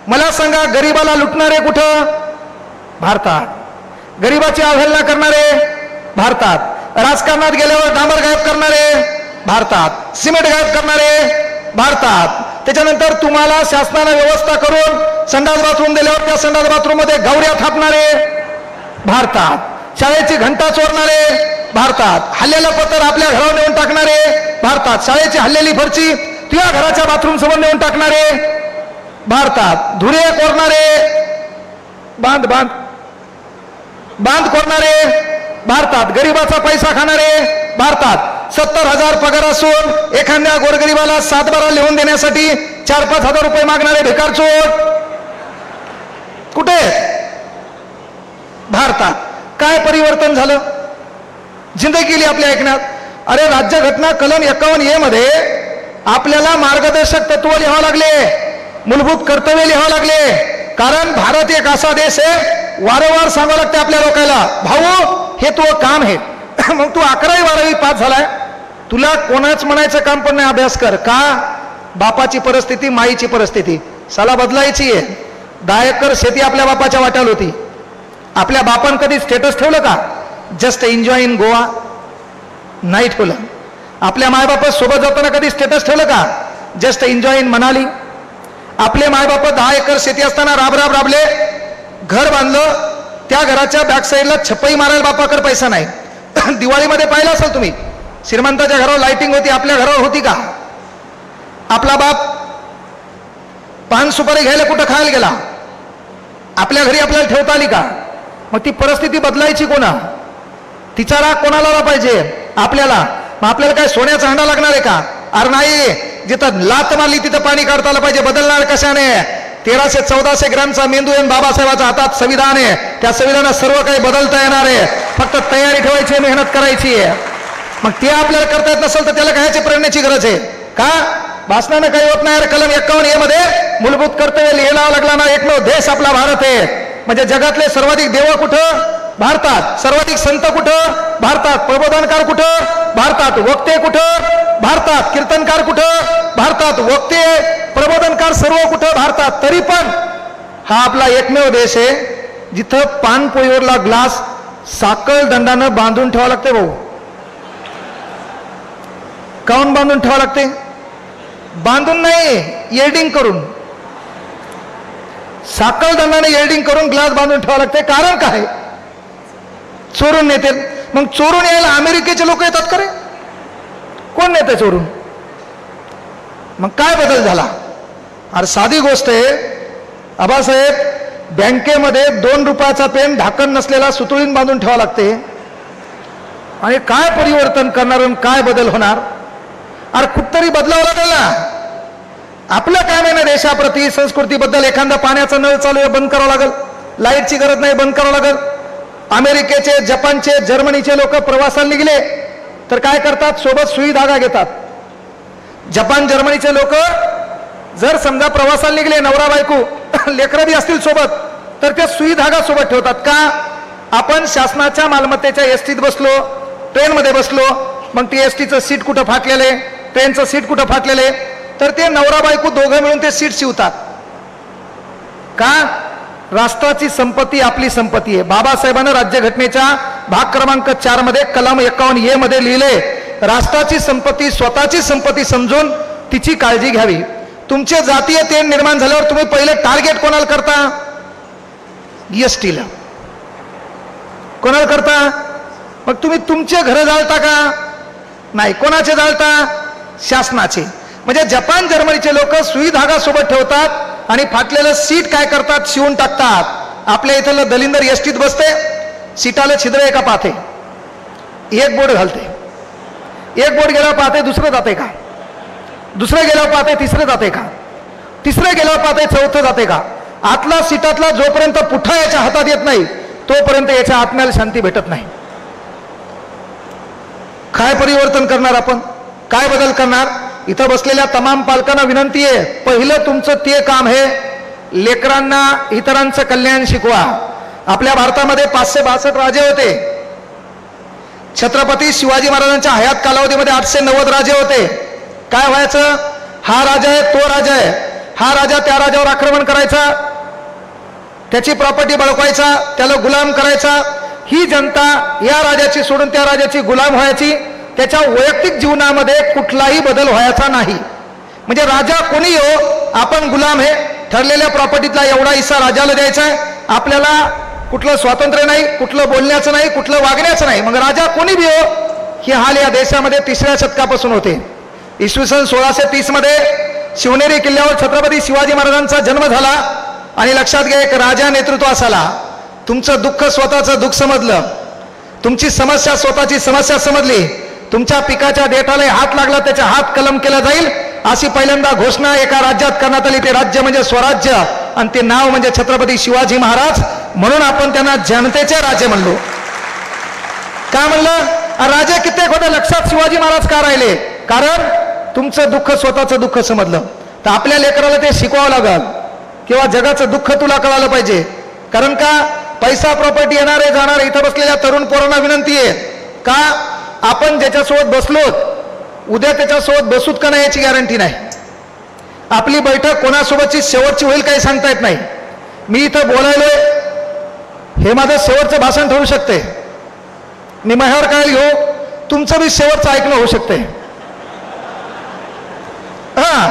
[SPEAKER 2] मला सांगा, गरीबाला लुटणारे कुठं, भारतात. गरीबाची अवहेलना करणारे भारतात. राजकारणात गेल्यावर डांबर गायब करणारे भारतात, सिमेंट गायब करणारे भारतात. त्याच्यानंतर तुम्हाला शासनाने व्यवस्था करून संडास बाथरूम दिल्यावर त्या संडास बाथरूम मध्ये गौऱ्या थापणारे भारतात. शाळेची घंटा चोरणारे भारतात. हल्लेलं पत्र आपल्या घरावर नेऊन टाकणारे भारतात. शाळेची हल्लेली फरची तुझ्या घराच्या बाथरूम समोर नेऊन टाकणारे भारतात. धुरे कोरणारे, बांध बांध बांध कोरणारे भारतात. गरीबाचा पैसा खाणारे भारतात. 70,000 पगार असून एखाद्या गोरगरीबाला 7-12 लिहून देण्यासाठी 4-5 हजार रुपये मागणारे भिकारचोर कुठे, भारतात. काय परिवर्तन झालं जिंदगी केली आपल्या ऐकण्यात. अरे राज्यघटना कलम 51A मध्ये आपल्याला मार्गदर्शक तत्व लिहावं लागले, मूलभूत कर्तव्य लिहावं लागले. कारण भारत एक असा देश आहे, वारंवार सांगावं लागते आपल्या लोकांना, भाऊ हे तू काम आहे. मग तू 11वी 12वी पास झालाय, तुला कोणाच म्हणायचं काम पण नाही, अभ्यास कर का. बापाची परिस्थिती, माईची परिस्थिती साला बदलायची आहे. 10 एकर शेती आपल्या बापाच्या वाट्याला होती. आपल्या बापान कधी स्टेटस ठेवलं का, जस्ट एन्जॉय इन गोवा, नाही ठेवलं. आपल्या मायबाप सोबत जाताना कधी स्टेटस ठेवलं का, जस्ट एन्जॉय इन मनाली. आपले मायबाप 10 एकर शेती असताना राब राबले, घर बांधलं, त्या घराच्या बॅक साईडला छप्पई मारायला बापाकडे पैसा नाही. दिवाळीमध्ये पाहिलं असेल तुम्ही, श्रीमंताच्या घरावर लाइटिंग होती, आपल्या घरावर होती का. आपला बाप पान सुपारी घ्यायला कुठं खायला गेला, आपल्या घरी आपल्याला ठेवता आली का. मग ती परिस्थिती बदलायची कोणा, तिचा राग कोणाला आला पाहिजे, आपल्याला. मग आपल्याला काय सोन्याचा हंडा लागणार आहे का? अरे नाही, जिथं लात मारली तिथं पाणी काढता आलं पाहिजे. बदलणार कशाने? 1300-1400 ग्रॅमचा मेंदू आहे बाबासाहेबांच्या हातात संविधान आहे. त्या संविधानात सर्व काही बदलता येणार आहे. फक्त तयारी ठेवायची, मेहनत करायची आहे. मग ते आपल्याला करता येत नसेल तर त्याला कायची प्रेरणेची गरज आहे का? भाषणानं काही होत नाही. कलम 51A मध्ये मूलभूत कर्तव्य लिहायला लागला ना, एकमेव देश आपला भारत आहे. म्हणजे जगातले सर्वाधिक देव कुठं? भारतात. सर्वाधिक संत कुठं? भारतात. प्रबोधनकार कुठं? भारतात. वक्ते कुठं? भारतात. कीर्तनकार कुठं? भारतात. वक्ते प्रबोधनकार सर्व कुठं? भारतात. तरी पण हा आपला एकमेव देश आहे जिथं पानपोळीवरला ग्लास साखळ दंडानं बांधून ठेवावं लागते. भाऊ, काऊन बांधून ठेवावं लागते? बांधून नाही, येल्डिंग करून, साखळ दंडाने येल्डिंग करून ग्लास बांधून ठेवावं लागते. कारण काय? चोरून नेते. मग चोरून यायला अमेरिकेचे लोक येतात का रे? कोण नेते चोरून? मग काय बदल झाला? अरे साधी गोष्ट आहे आबासाहेब, बँकेमध्ये 2 रुपयाचा पेन ढाकण नसलेला सुतळीन बांधून ठेवावा लागते. आणि काय परिवर्तन करणार आणि काय बदल होणार? अरे कुठतरी बदलावं लागेल ना. आपलं काय नाही ना देशाप्रती, संस्कृतीबद्दल. एखादा पाण्याचा नळ चालू आहे, बंद करावं लागेल. लाईटची गरज नाही, बंद करावं लागेल. अमेरिकेचे, जपानचे, जर्मनीचे लोक प्रवासाला निघले तर काय करतात? सोबत सुई धागा घेतात. जपान जर्मनीचे लोक जर समजा प्रवासाला निघले, नवरा बायको लेकरं बी असतील सोबत, तर ते सुई धागा सोबत ठेवतात. का? आपण शासनाच्या मालमत्तेच्या एसटीत बसलो, ट्रेनमध्ये बसलो, मग ती एसटीचं सीट कुठं फाटलेले, ट्रेनचं सीट कुठं फाटलेले, तर ते नवरा बायको दोघं मिळून ते सीट शिवतात. का? राष्ट्राची संपत्ती आपली संपत्ती आहे. बाबासाहेबांना राज्यघटनेच्या भाग क्रमांक 4 मध्ये कलम 51A मध्ये लिहिले, राष्ट्राची संपत्ती स्वतःची संपत्ती समजून तिची काळजी घ्यावी. तुमचे जातीय तेढ निर्माण झाल्यावर तुम्ही पहिले टार्गेट कोणाला करता? एसटीला. कोणाला करता? मग तुम्ही तुमचे घर जाळता का? नाही. कोणाचे जाळता? शासनाचे. म्हणजे जपान जर्मनीचे लोक सुई धागा सोबत ठेवतात आणि फाटलेलं सीट काय करतात? शिवून टाकतात. आपल्या इथलं दलिंदर एसटीत बसते, सीटाला छिद्र एका पाहते, एक बोर्ड घालते, एक बोर्ड गेला पाहते दुसरं जाते का? दुसरं गेल्यावर पाहते तिसरं जाते का? तिसरं गेल्यावर पाहते चौथं जाते का? आतला सीटातला जोपर्यंत पुठा याच्या हातात येत नाही तोपर्यंत याच्या आत्म्याला शांती भेटत नाही. काय परिवर्तन करणार आपण? काय बदल करणार? इथं बसलेल्या तमाम पालकांना विनंती आहे, पहिलं तुमचं ते काम आहे, लेकरांना इतरांचं कल्याण शिकवा. आपल्या भारतामध्ये 562 राजे होते. छत्रपती शिवाजी महाराजांच्या हयात कालावधीमध्ये 890 राजे होते. काय व्हायचं? हा राजा आहे, तो राजा आहे, हा राजा त्या राजावर आक्रमण करायचा, त्याची प्रॉपर्टी बळकवायचा, त्याला गुलाम करायचा. ही जनता या राजाची सोडून त्या राजाची गुलाम व्हायची. त्याच्या वैयक्तिक जीवनामध्ये कुठलाही बदल व्हायचा नाही. म्हणजे राजा कोणी हो, आपण गुलाम आहे. ठरलेल्या प्रॉपर्टीतला एवढा हिस्सा राजाला द्यायचा आहे. आपल्याला कुठलं स्वातंत्र्य नाही, कुठलं बोलण्याचं नाही, कुठलं वागण्याचं नाही. मग राजा कोणी बी हो, हे हाल या देशामध्ये 3ऱ्या शतकापासून होते. इसवी सन 1630 मध्ये शिवनेरी किल्ल्यावर छत्रपती शिवाजी महाराजांचा जन्म झाला. आणि लक्षात घ्या, एक राजा नेतृत्वास आला. तुमचं दुःख स्वतःचं दुःख समजलं, तुमची समस्या स्वतःची समस्या समजली, तुमच्या पिकाच्या देठाला हात लागला त्याचा हात कलम केला जाईल अशी पहिल्यांदा घोषणा एका राज्यात करण्यात आली. ते राज्य म्हणजे स्वराज्य आणि ते नाव म्हणजे छत्रपती शिवाजी महाराज. म्हणून आपण त्यांना जनतेचे राजे म्हणलो. का म्हणलं? राजे कित्येक होते, लक्षात शिवाजी महाराज का राहिले? कारण तुमचं दुःख स्वतःचं दुःख समजलं. तर आपल्या लेकराला ते शिकवावं लागल किंवा जगाचं दुःख तुला कळालं पाहिजे. कारण का? पैसा प्रॉपर्टी येणारे जाणारे इथं बसलेल्या तरुण पोरांना विनंती आहे का, आपण ज्याच्यासोबत बसलोत उद्या त्याच्यासोबत बसूत का नाही याची गॅरंटी नाही. आपली बैठक कोणासोबतची शेवटची होईल काही सांगता येत नाही. मी इथं बोलायलोय, हे माझं शेवटचं भाषण ठरू शकते. मी माझ्यावर काय घेऊ, तुमचं बी शेवटचं ऐकणं होऊ शकते. हा,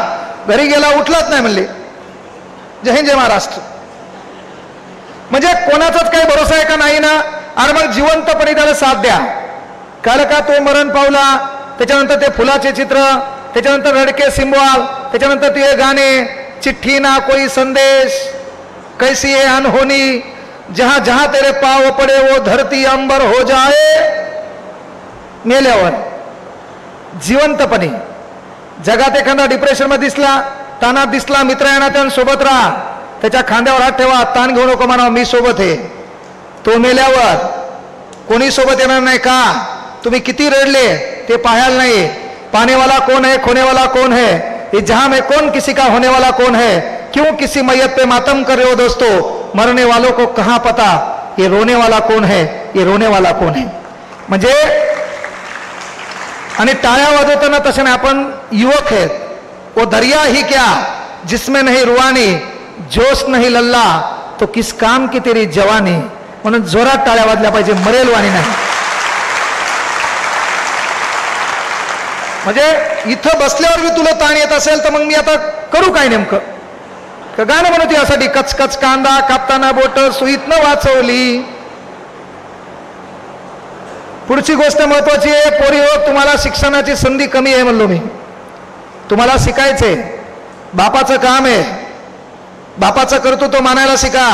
[SPEAKER 2] घरी गेला उठलाच नाही म्हणले जय हिंद जय महाराष्ट्र. म्हणजे कोणाचाच काही भरोसा आहे का नाही ना. अरे मग जिवंतपणे त्याला साथ द्या. काल का तो मरण पावला, त्याच्यानंतर ते फुलाचे चित्र, त्याच्यानंतर रडके सिंबॉल, त्याच्यानंतर ते गाणे, चिठ्ठी ना कोई संदेश, कैसी है अनहोनी, जहां जहां तेरे पाव पडे वो धरती अंबर हो जाए. मेल्यावर जिवंतपणे. जगात एखादा डिप्रेशनमध्ये दिसला, ताणात दिसला, मित्र आहे ना त्यांसोबत राहा, त्याच्या खांद्यावर हात ठेवा, ताण घेऊ नको, म्हणा मी सोबत आहे. तो मेल्यावर कोणी सोबत येणार नाही का? तुम्ही किती रडले ते पाहायला नाही. पाने वाला कौन है, खोने वाला कौन है, ये जहां में कौन किसी का होने वाला कौन है, क्यों किसी मैयत पे मातम कर रहे हो दोस्तों, मरने वालों को कहां पता, ये रोने वाला कौन है, ये रोने वाला कौन है. म्हणजे आणि टाळ्या वाजवताना तसे नाही, आपण युवक आहेत. वो दरिया ही क्या जिसमें नहीं रुआनी, जोश नहीं लल्ला तो किस काम की तेरी जवानी. म्हणून जोरात टाळ्या वाजल्या पाहिजे, मरेल वाणी नाही. म्हणजे इथं बसल्यावर मी तुला ताण येत असेल तर मग मी आता करू काय नेमकं? गाणं म्हणत यासाठी, कचकच कांदा कापताना बोट सुईतनं वाचवली. पुढची गोष्ट महत्वाची आहे, पोरी हो, तुम्हाला शिक्षणाची संधी कमी आहे म्हणलो मी. तुम्हाला शिकायचंय, बापाचं काम आहे, बापाचं कर्तृत्व मानायला शिका.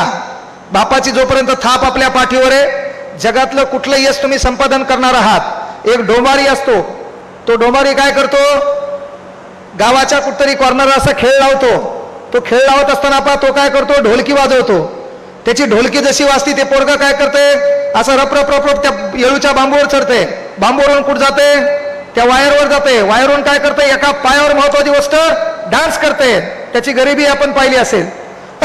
[SPEAKER 2] बापाची जोपर्यंत थाप आपल्या पाठीवर आहे, जगातलं कुठलं यश तुम्ही संपादन करणार आहात. एक डोंबारी असतो, तो डोंबारी काय करतो, गावाच्या कुठतरी कॉर्नर असा खेळ लावतो. तो खेळ लावत असताना तो काय करतो, ढोलकी वाजवतो. त्याची ढोलकी जशी वाजती ते पोरगा काय करते, असं रप रप रप रप त्या येळूच्या बांबूवर चढते. बांबूवरून कुठं जाते, त्या वायरवर जाते. वायरवरून काय करते, एका पायावर महत्वाची गोष्ट डान्स करते. त्याची गरिबी आपण पाहिली असेल.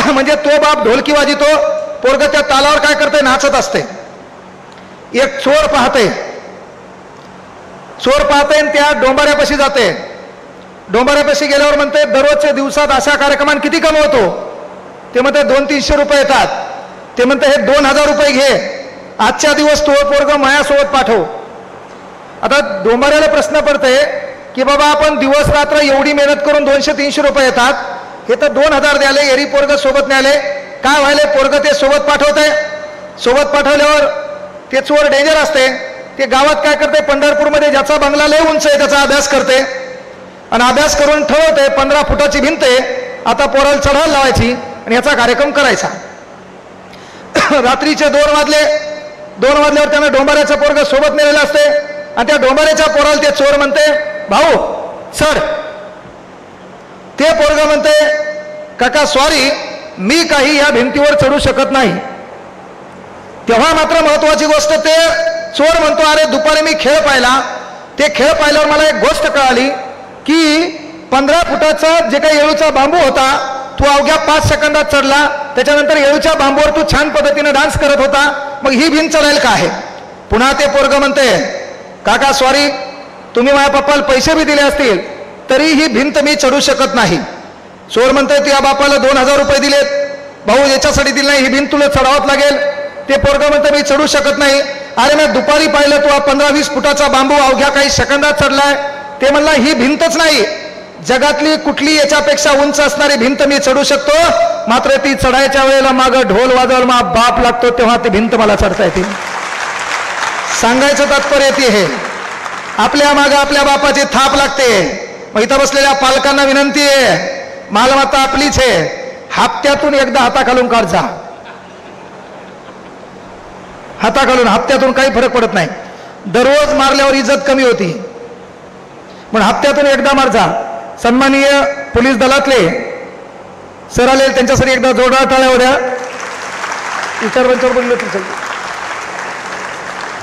[SPEAKER 2] म्हणजे तो बाप ढोलकी वाजवतो, पोरग त्या तालावर काय करते, नाचत असते. एक चोर पाहते, चोर पाहते आणि त्या डोंबाऱ्यापाशी जाते. डोंबाऱ्यापाशी गेल्यावर म्हणते, दररोजच्या दिवसात अशा कार्यक्रमात किती कमवतो? ते म्हणते 200-300 रुपये येतात. ते म्हणते हे 2000 रुपये घे, आजच्या दिवस तो पोरग मायासोबत पाठव. आता डोंबाऱ्याला प्रश्न पडते की बाबा आपण दिवस रात्र एवढी मेहनत करून 200-300 रुपये येतात, हे तर 2000 द्याले, एरी पोरग सोबत न्याले, काय व्हायले, पोरग ते सोबत पाठवते. सोबत पाठवल्यावर ते चोर डेंजर असते. ते गावात काय करते, पंढरपूरमध्ये ज्याचा बंगला लय उंच आहे त्याचा अभ्यास करते आणि अभ्यास करून ठरवते 15 फुटाची भिंत आहे, आता पोराला चढायला लावायची आणि याचा कार्यक्रम करायचा. रात्रीचे 2 वाजले, 2 वाजल्यावर त्यानं डोंबाऱ्याचं पोरग सोबत नेलेलं असते आणि त्या डोंबाऱ्याच्या पोराला ते चोर म्हणते, भाऊ चढ. ते पोरग म्हणते, काका सॉरी, मी काही या भिंतीवर चढू शकत नाही. तेव्हा मात्र महत्वाची गोष्ट, ते चोर म्हणतो, अरे दुपारी मी खेळ पाहिला, ते खेळ पाहिल्यावर मला एक गोष्ट कळाली की 15 फुटाचा जे काही येळूचा बांबू होता तू अवघ्या 5 सेकंदात चढला. त्याच्यानंतर येळूच्या बांबूवर तू छान पद्धतीने डान्स करत होता, मग ही भिंत चढायला का आहे? पुन्हा ते पोरग म्हणते, काका सॉरी, तुम्ही माझ्या पप्पाला पैसे बी दिले असतील तरी ही भिंत मी चढू शकत नाही. चोर म्हणते, तुझ्या बापाला 2000 रुपये दिलेत, भाऊ याच्यासाठी दिले नाही, ही भिंत तुला चढावत लागेल. ते पोरग म्हणते, मी चढू शकत नाही. अरे मी दुपारी पाहिलं, तू 15-20 फुटाचा बांबू अवघ्या काही सेकंदात चढलाय. ते म्हणला, ही भिंतच नाही, जगातली कुठली याच्यापेक्षा उंच असणारी भिंत मी चढू शकतो, मात्र ती चढायच्या वेळेला मागं ढोल वाजवल मा बाप लागतो तेव्हा ती भिंत मला चढता येते. सांगायचं तात्पर्य ते हे, आपल्या मागं आपल्या बापाची थाप लागते. मग इथं बसलेल्या पालकांना विनंती आहे, मालमत्ता आपलीच आहे, हप्त्यातून एकदा हाताखालून काढ जा. हाताखालून हप्त्यातून काही फरक पडत नाही. दररोज मारल्यावर इज्जत कमी होती, पण हप्त्यातून एकदा मार जा. सन्माननीय पोलीस दलातले सर आले, त्यांच्यासाठी एकदा जोरदार टाळ्या होत्या. विचारवंचार बोललो तुमचं,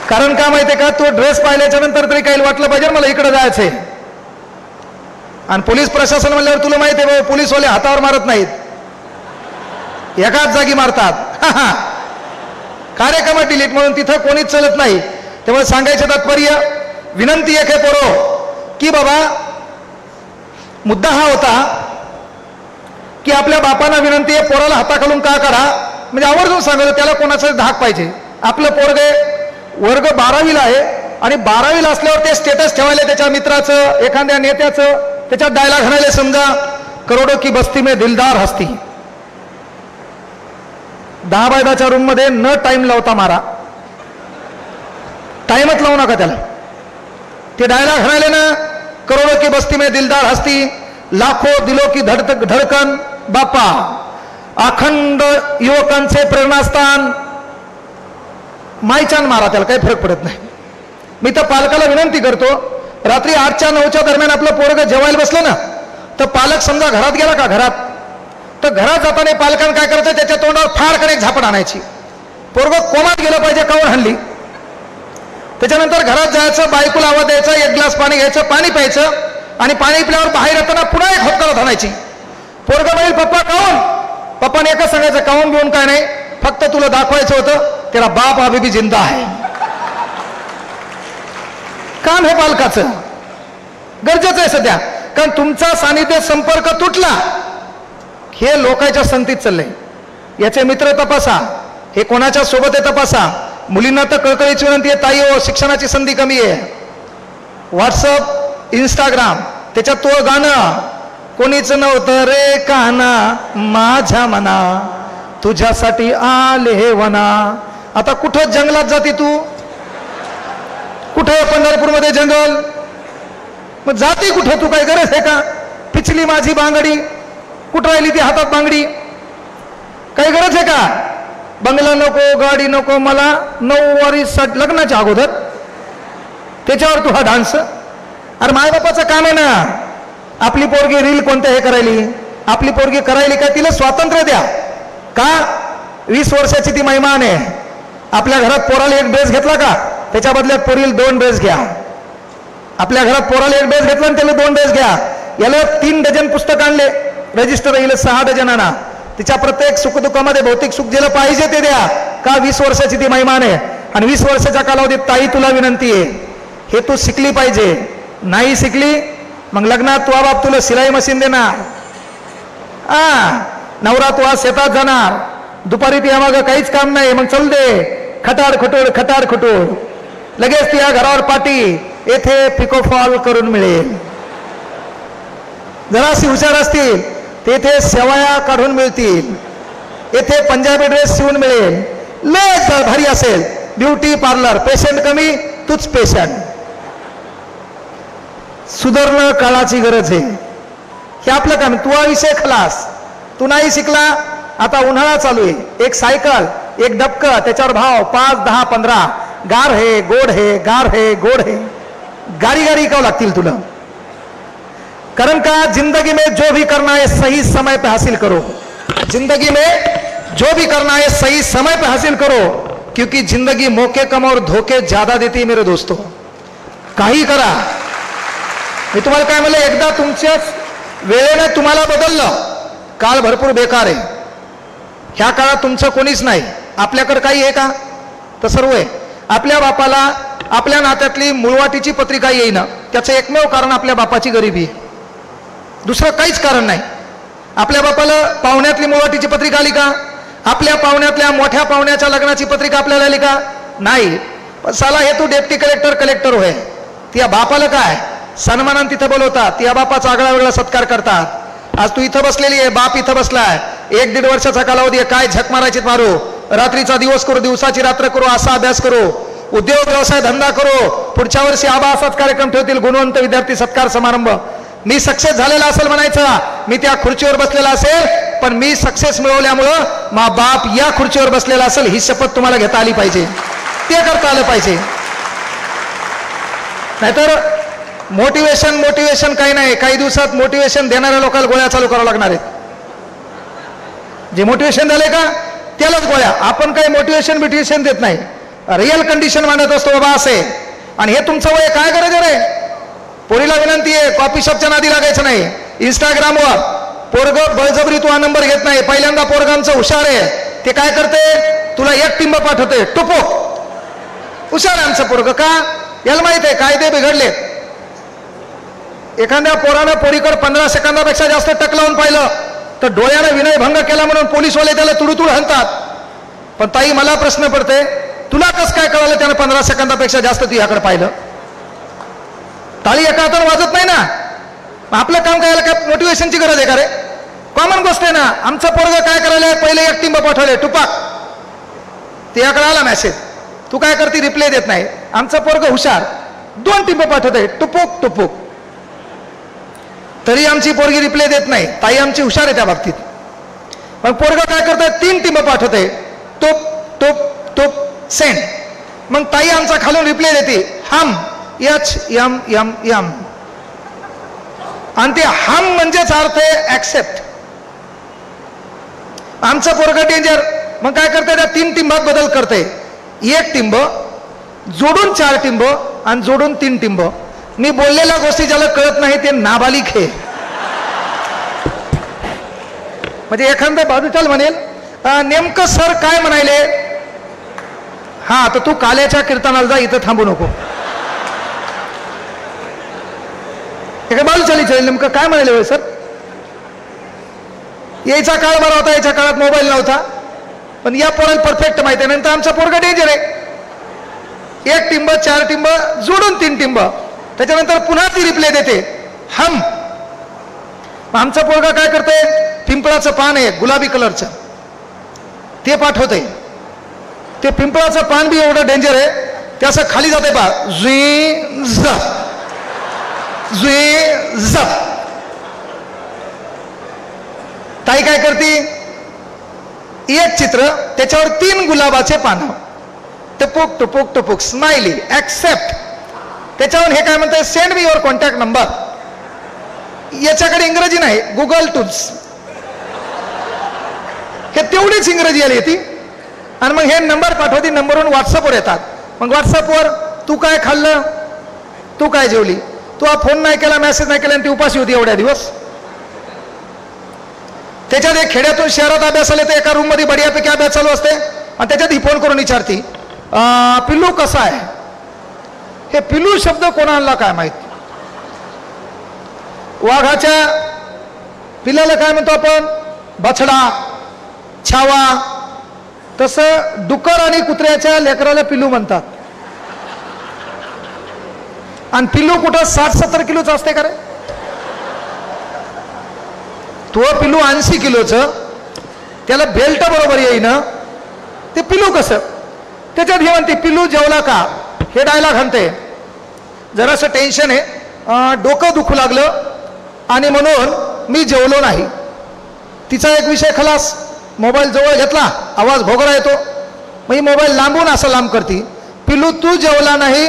[SPEAKER 2] कारण का माहितीये का, तो ड्रेस पाहिल्याच्या नंतर तरी काही वाटलं पाहिजे मला इकडे जायचंय. आणि पोलीस प्रशासन म्हणल्यावर तुला माहिती आहे, पोलीसवाले हातावर मारत नाहीत, एकाच जागी मारतात. कार्यक्रम डिलीट म्हणून तिथं कोणीच चलत नाही. त्यामुळे सांगायचं तात्पर्य, विनंती एक आहे पोरो, की बाबा मुद्दा हा होता की आपल्या बापांना विनंती आहे, पोराला हाताखालून का काढा, म्हणजे आवर्जून सांगायचं, त्याला कोणाचं धाक पाहिजे. आपलं पोरग वर्ग 12वीला आहे आणि 12वीला असल्यावर ते स्टेटस ठेवायला त्याच्या मित्राचं, एखाद्या नेत्याचं, त्याच्यात डायलॉग म्हणायला, समजा करोडो की बस्ती में दिलदार हस्ती. 10 बाय 10च्या रूम मध्ये न टाइम लावता मारा, टाइमच लावू नका त्याला. ते डायलॉग म्हणाले ना, करोडो की बस्ती में दिलदार हस्ती, लाखो दिलो की धडकन बापा, अखंड युवकांचे प्रेरणास्थान, मायचान मारा, त्याला काही फरक पडत नाही. मी तर पालकाला विनंती करतो, रात्री 8च्या 9च्या दरम्यान आपलं पोरग जेवायला बसलं ना, तर पालक समजा घरात गेला का, घरात तर घरात जाताना पालकांना काय करायचं, त्याच्या तोंडावर फाडकन एक झापड आणायची. पोरग कोमात गेलं पाहिजे, काऊन हल्ली. त्याच्यानंतर घरात जायचं, बायकोला आवाज द्यायचा, एक ग्लास पाणी घ्यायचं, पाणी प्यायचं, आणि पाणी पिल्यावर बाहेर येताना पुन्हा एक होतकरत आणायची. पोरग म्हणेल पप्पा काऊन, पप्पाने एकच सांगायचं, काऊन घेऊन काय नाही, फक्त तुला दाखवायचं होतं तेरा बाप अभी भी जिंदा आहे. काम हे पालकाचं गरजेचं आहे सध्या, कारण तुमचा सानिध्य संपर्क तुटला, हे लोकांच्या संगतीत चाललंय. याचे मित्र तपासा, हे कोणाच्या सोबत आहे तपासा. मुलींना तर कळकळीची विनंती आहे, ताई हो शिक्षणाची संधी कमी आहे. व्हॉट्सअप, इंस्टाग्राम, त्याच्यात तो गाणं, कोणीच नव्हतं रे काना माझ्या मना, तुझ्यासाठी आले हे वना. आता कुठं जंगलात जाते तू, कुठं पंढरपूरमध्ये जंगल, मग जाते कुठं तू, काय गरज आहे का. पिचली माझी बांगडी, कुठं राहिली ती हातात बांगडी, काही गरज आहे का. बंगला नको, गाडी नको, मला 9 वर्ष लग्नाच्या अगोदर, त्याच्यावर तू हा डान्स. अरे मायबापाचं काम आहे ना, आपली पोरगी रील कोणत्या हे करायली, आपली पोरगी करायली का, तिला स्वातंत्र्य द्या. का 20 वर्षाची ती महिमान आहे. आपल्या घरात पोराला एक ड्रेस घेतला का, त्याच्या बदल्यात पोरीला 2 ड्रेस घ्या. आपल्या घरात पोराला एक ड्रेस घेतला आणि त्याला 2 ड्रेस घ्या. याला 3 डझन पुस्तक आणले, रजिस्टर येईल 6 डझन आणा. तिच्या प्रत्येक सुखदुःखामध्ये भौतिक सुख दिलं पाहिजे ते द्या. का 20 वर्षाची ती महिमान आहे, आणि 20 वर्षाच्या कालावधीत ताई तुला विनंती आहे, हे तू शिकली पाहिजे. नाही शिकली मग लग्नात तुझा बाप तुला सिलाई मशीन देणार, नवरा तू आज शेतात जाणार, दुपारी ती मागं काहीच काम नाही, मग चल दे खटाड खटोड खटाड खटोड, लगेच ती या घरावर पाठी, येथे पिकोफॉल करून मिळेल. जराशी हुशार असतील तेथे शेवया काढून मिळतील, येथे पंजाबी ड्रेस शिवून मिळेल. लय भारी असेल, ब्युटी पार्लर, पेशंट कमी तूच पेशंट. सुधारणं काळाची गरज आहे, हे आपलं काम. तू हा विषय खलास, तू नाही शिकला. आता उन्हाळा चालू आहे, एक सायकल, एक डबकं, त्याच्यावर भाव 5, 10, 15, गार है गोड है, गार है गोड है, गारी गारी ऐकावं लागतील तुला. कारण का जिंदगी में जो भी करना है सही समय पे हासिल करो. जिंदगी में जो भी करना है सही समय पे हासिल करो, क्योंकि जिंदगी मौके कम और धोखे ज्यादा देती है मेरे दोस्तों. काही करा. मी तुम्हाला काय म्हणलं, एकदा तुमच्याच वेळेने तुम्हाला बदललं, काळ भरपूर बेकार आहे. ह्या काळात तुमचं कोणीच नाही. आपल्याकडे काही आहे का, तर सर्व आहे. आपल्या बापाला आपल्या नात्यातली मुळवाटीची पत्रिका येईना, त्याचं एकमेव कारण आपल्या बापाची गरिबी आहे, दुसरं काहीच कारण नाही. आपल्या बापाला पाहुण्यातली मुळवाटीची पत्रिका आली का, आपल्या पाहुण्यातल्या मोठ्या पाहुण्याच्या लग्नाची पत्रिका आपल्याला आली का, नाही. साला हे तू डेप्टी कलेक्टर होय. त्या बापाला काय सन्मानानं तिथं बोलवतात, त्या बापाचा आगळा वेगळा सत्कार करतात. आज तू इथं बसलेली आहे, बाप इथं बसलाय, 1-1.5 वर्षाचा कालावधी आहे, काय झक मारायची मारू, रात्रीचा दिवस करू, दिवसाची रात्र करू, असा अभ्यास करू, उद्योग व्यवसाय धंदा करू. पुढच्या वर्षी आबा असाच कार्यक्रम ठेवतील, गुणवंत विद्यार्थी सत्कार समारंभ. मी सक्सेस झालेला असेल म्हणायचं, मी त्या खुर्चीवर बसलेला असेल, पण मी सक्सेस मिळवल्यामुळं मा बाप या खुर्चीवर बसलेला असेल, ही शपथ तुम्हाला घेता आली पाहिजे, ते करता आलं पाहिजे. नाहीतर मोटिवेशन काही नाही. काही दिवसात मोटिवेशन देणाऱ्या लोकांना गोळ्या चालू करावं लागणार आहेत. जे मोटिवेशन झाले का त्यालाच गोळ्या. आपण काही मोटिवेशन देत नाही, रिअल कंडिशन मांडत असतो बाबा असे. आणि हे तुमचं वय, काय गरज आहे रे. पोरीला विनंती आहे, कॉफी शॉपच्या नादी लागायचं नाही. इंस्टाग्रामवर पोरग बळजबरी तू हा नंबर घेत नाही. पहिल्यांदा पोरगांचं हुशार आहे, ते काय करते, तुला एक टिंब पाठवते, टुपो. हुशार आहे आमचं पोरग, का याला माहित आहे कायदे बिघडले. एखाद्या पोरानं पोरीकडे 15 सेकंदापेक्षा जास्त टक लावून पाहिलं तर डोळ्यानं विनयभंग केला म्हणून पोलीसवाले त्याला तुडूतुड हाणतात. पण ताई मला प्रश्न पडते, तुला कसं काय कळलं त्यानं 15 सेकंदापेक्षा जास्त तू याकडे पाहिलं. टाळी एका हातानं वाजत नाही ना. आपलं काम करायला काय मोटिवेशनची गरज आहे का रे. कॉमन गोष्ट आहे ना. आमचं पोरग काय करायला, पहिले एक टिंब पाठवले, टुपाक, त्याकडे आला मेसेज, तू काय करते, रिप्लाय देत नाही. आमचं पोरग हुशार, 2 टिंब पाठवते, टुपुक टुपुक, तरी आमची पोरगी रिप्लाय देत नाही. ताई आमची हुशार आहे त्या बाबतीत. पण पोरग काय करताय, 3 टिंब पाठवते, टुप टुप टुप सेंड. मग ताई आमचा खालून रिप्लाय देते, हम HMMM. आणि ते हम म्हणजेच अर्थ आहे ऍक्सेप्ट. आमचं पोरगं डेंजर. मग काय करते, त्या 3 टिंबात बदल करते. 1 टिंब जोडून 4 टिंब आणि जोडून 3 टिंब. मी बोललेल्या गोष्टी ज्याला कळत नाही ते नाबालिक आहे. म्हणजे एखादा बाजूचाल म्हणेल नेमकं सर काय म्हणाले, हा तर तू काल्याच्या कीर्तनाला जा, इथं थांबू नको. एका बाजूचाली चल, नेमकं काय म्हणाले होय सर. यायचा काळ बरा होता, याच्या काळात मोबाईल नव्हता, पण या पोराला परफेक्ट माहिती आहे. नंतर आमचा पोरगा डेंजर आहे. 1 टिंब 4 टिंब जोडून 3 टिंब, त्याच्यानंतर पुन्हा ती रिप्ले देते हम. आमचा पोरगा काय करते, पिंपळाचं पान आहे गुलाबी कलरचं, ते पाठवते. ते पिंपळाचं पान बी एवढं डेंजर आहे, ते असं खाली जाते पा जुई झप. ताई काय करते, 1 चित्र त्याच्यावर 3 गुलाबाचे पानं, टपुक टपुक टपुक स्माइली ऍक्सेप्ट. त्याच्यावर हे काय म्हणतात, send me your contact number. याच्याकडे इंग्रजी नाही, गुगल टूल्स. हे तेवढीच इंग्रजी आली ती. आणि मग हे नंबर पाठवते, नंबरवरून व्हॉट्सअपवर येतात. मग व्हॉट्सअपवर तू काय खाल्लं, तू काय जेवली, तू हा फोन नाही केला, मेसेज नाही केला, आणि ती उपाशी होती एवढ्या दिवस. त्याच्यात एक खेड्यातून शहरात अभ्यास आले तर एका रूम मध्ये बढियापैकी अभ्यास चालू असते, आणि त्याच्यात ही फोन करून विचारती पिल्लू कसा आहे. हे पिल्लू शब्द कोणा आणला काय माहित. वाघाच्या पिल्लाला काय म्हणतो आपण, बछडा, छावा. तसं डुक्कर आणि कुत्र्याच्या लेकराला पिल्लू म्हणतात. आणि पिल्लू कुठं 60-70 किलोचं असते का रे. तो पिल्लू 80 किलोचं, त्याला बेल्ट बरोबर येईन, ते पिल्लू कसं. त्याच्यात हे म्हणते पिल्लू जेवला का, हे डायलॉग म्हणते. जरासं टेन्शन आहे, डोकं दुखू लागलं आणि म्हणून मी जेवलो नाही. तिचा एक विषय खलास. मोबाईल जवळ घेतला, आवाज भोगरा येतो, मग मोबाईल लांबून असं लांब करती. पिल्लू तू जेवला नाही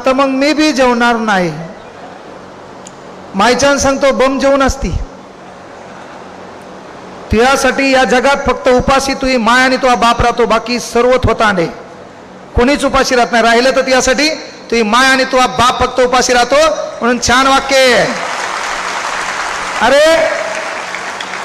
[SPEAKER 2] तर मग मी बी जेवणार नाही. मायच्यान सांगतो बम जेवून असती. तुझ्यासाठी या जगात फक्त उपाशी तुझी माय आणि तुझा बाप राहतो, बाकी सर्व थोतांडे. कोणीच उपाशी राहत नाही. राहिलं तर तुझ्यासाठी तुझी माय आणि तुझा बाप फक्त उपाशी राहतो. म्हणून छान वाक्य. अरे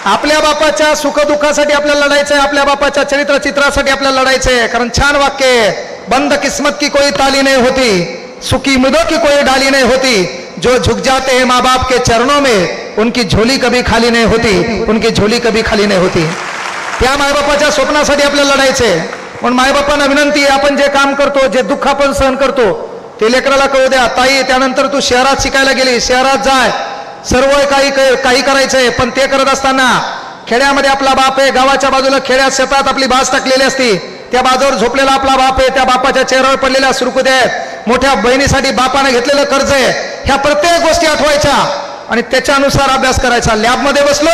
[SPEAKER 2] आपल्या बापाच्या सुखदुःखासाठी आपल्याला लढायचंय, आपल्या बापाच्या चरित्र चित्रासाठी आपल्याला लढायचंय. कारण छान वाक्य, बंद किस्मत की कोई ताली नहीं होती, सुखी उम्मीदों की कोई डाली नहीं होती, जो झुक जाते हैं माँ बाप के चरणों में उनकी झोली कभी खाली नहीं होती, उनकी झोली कभी खाली नहीं होती. त्या मायबापाच्या स्वप्नासाठी आपल्याला लढायचंय. म्हणून मायबापांना विनंती आहे, आपण जे काम करतो, जे दुःख आपण सहन करतो, ते लेकराला कळू द्या. ताई त्यानंतर तू शहरात शिकायला गेली, शहरात जाय, सर्व काही करायचंय. पण ते करत असताना खेड्यामध्ये आपला बाप आहे, गावाच्या बाजूला खेड्यात शेतात आपली बाज टाकलेली असती, त्या बाजूवर झोपलेला आपला बाप आहे, त्या बापाच्या चेहऱ्यावर पडलेल्या सुरकुत्या आहेत, मोठ्या बहिणीसाठी बापाने घेतलेलं कर्ज आहे. ह्या प्रत्येक गोष्टी आठवायच्या आणि त्याच्यानुसार अभ्यास करायचा. लॅबमध्ये बसलो,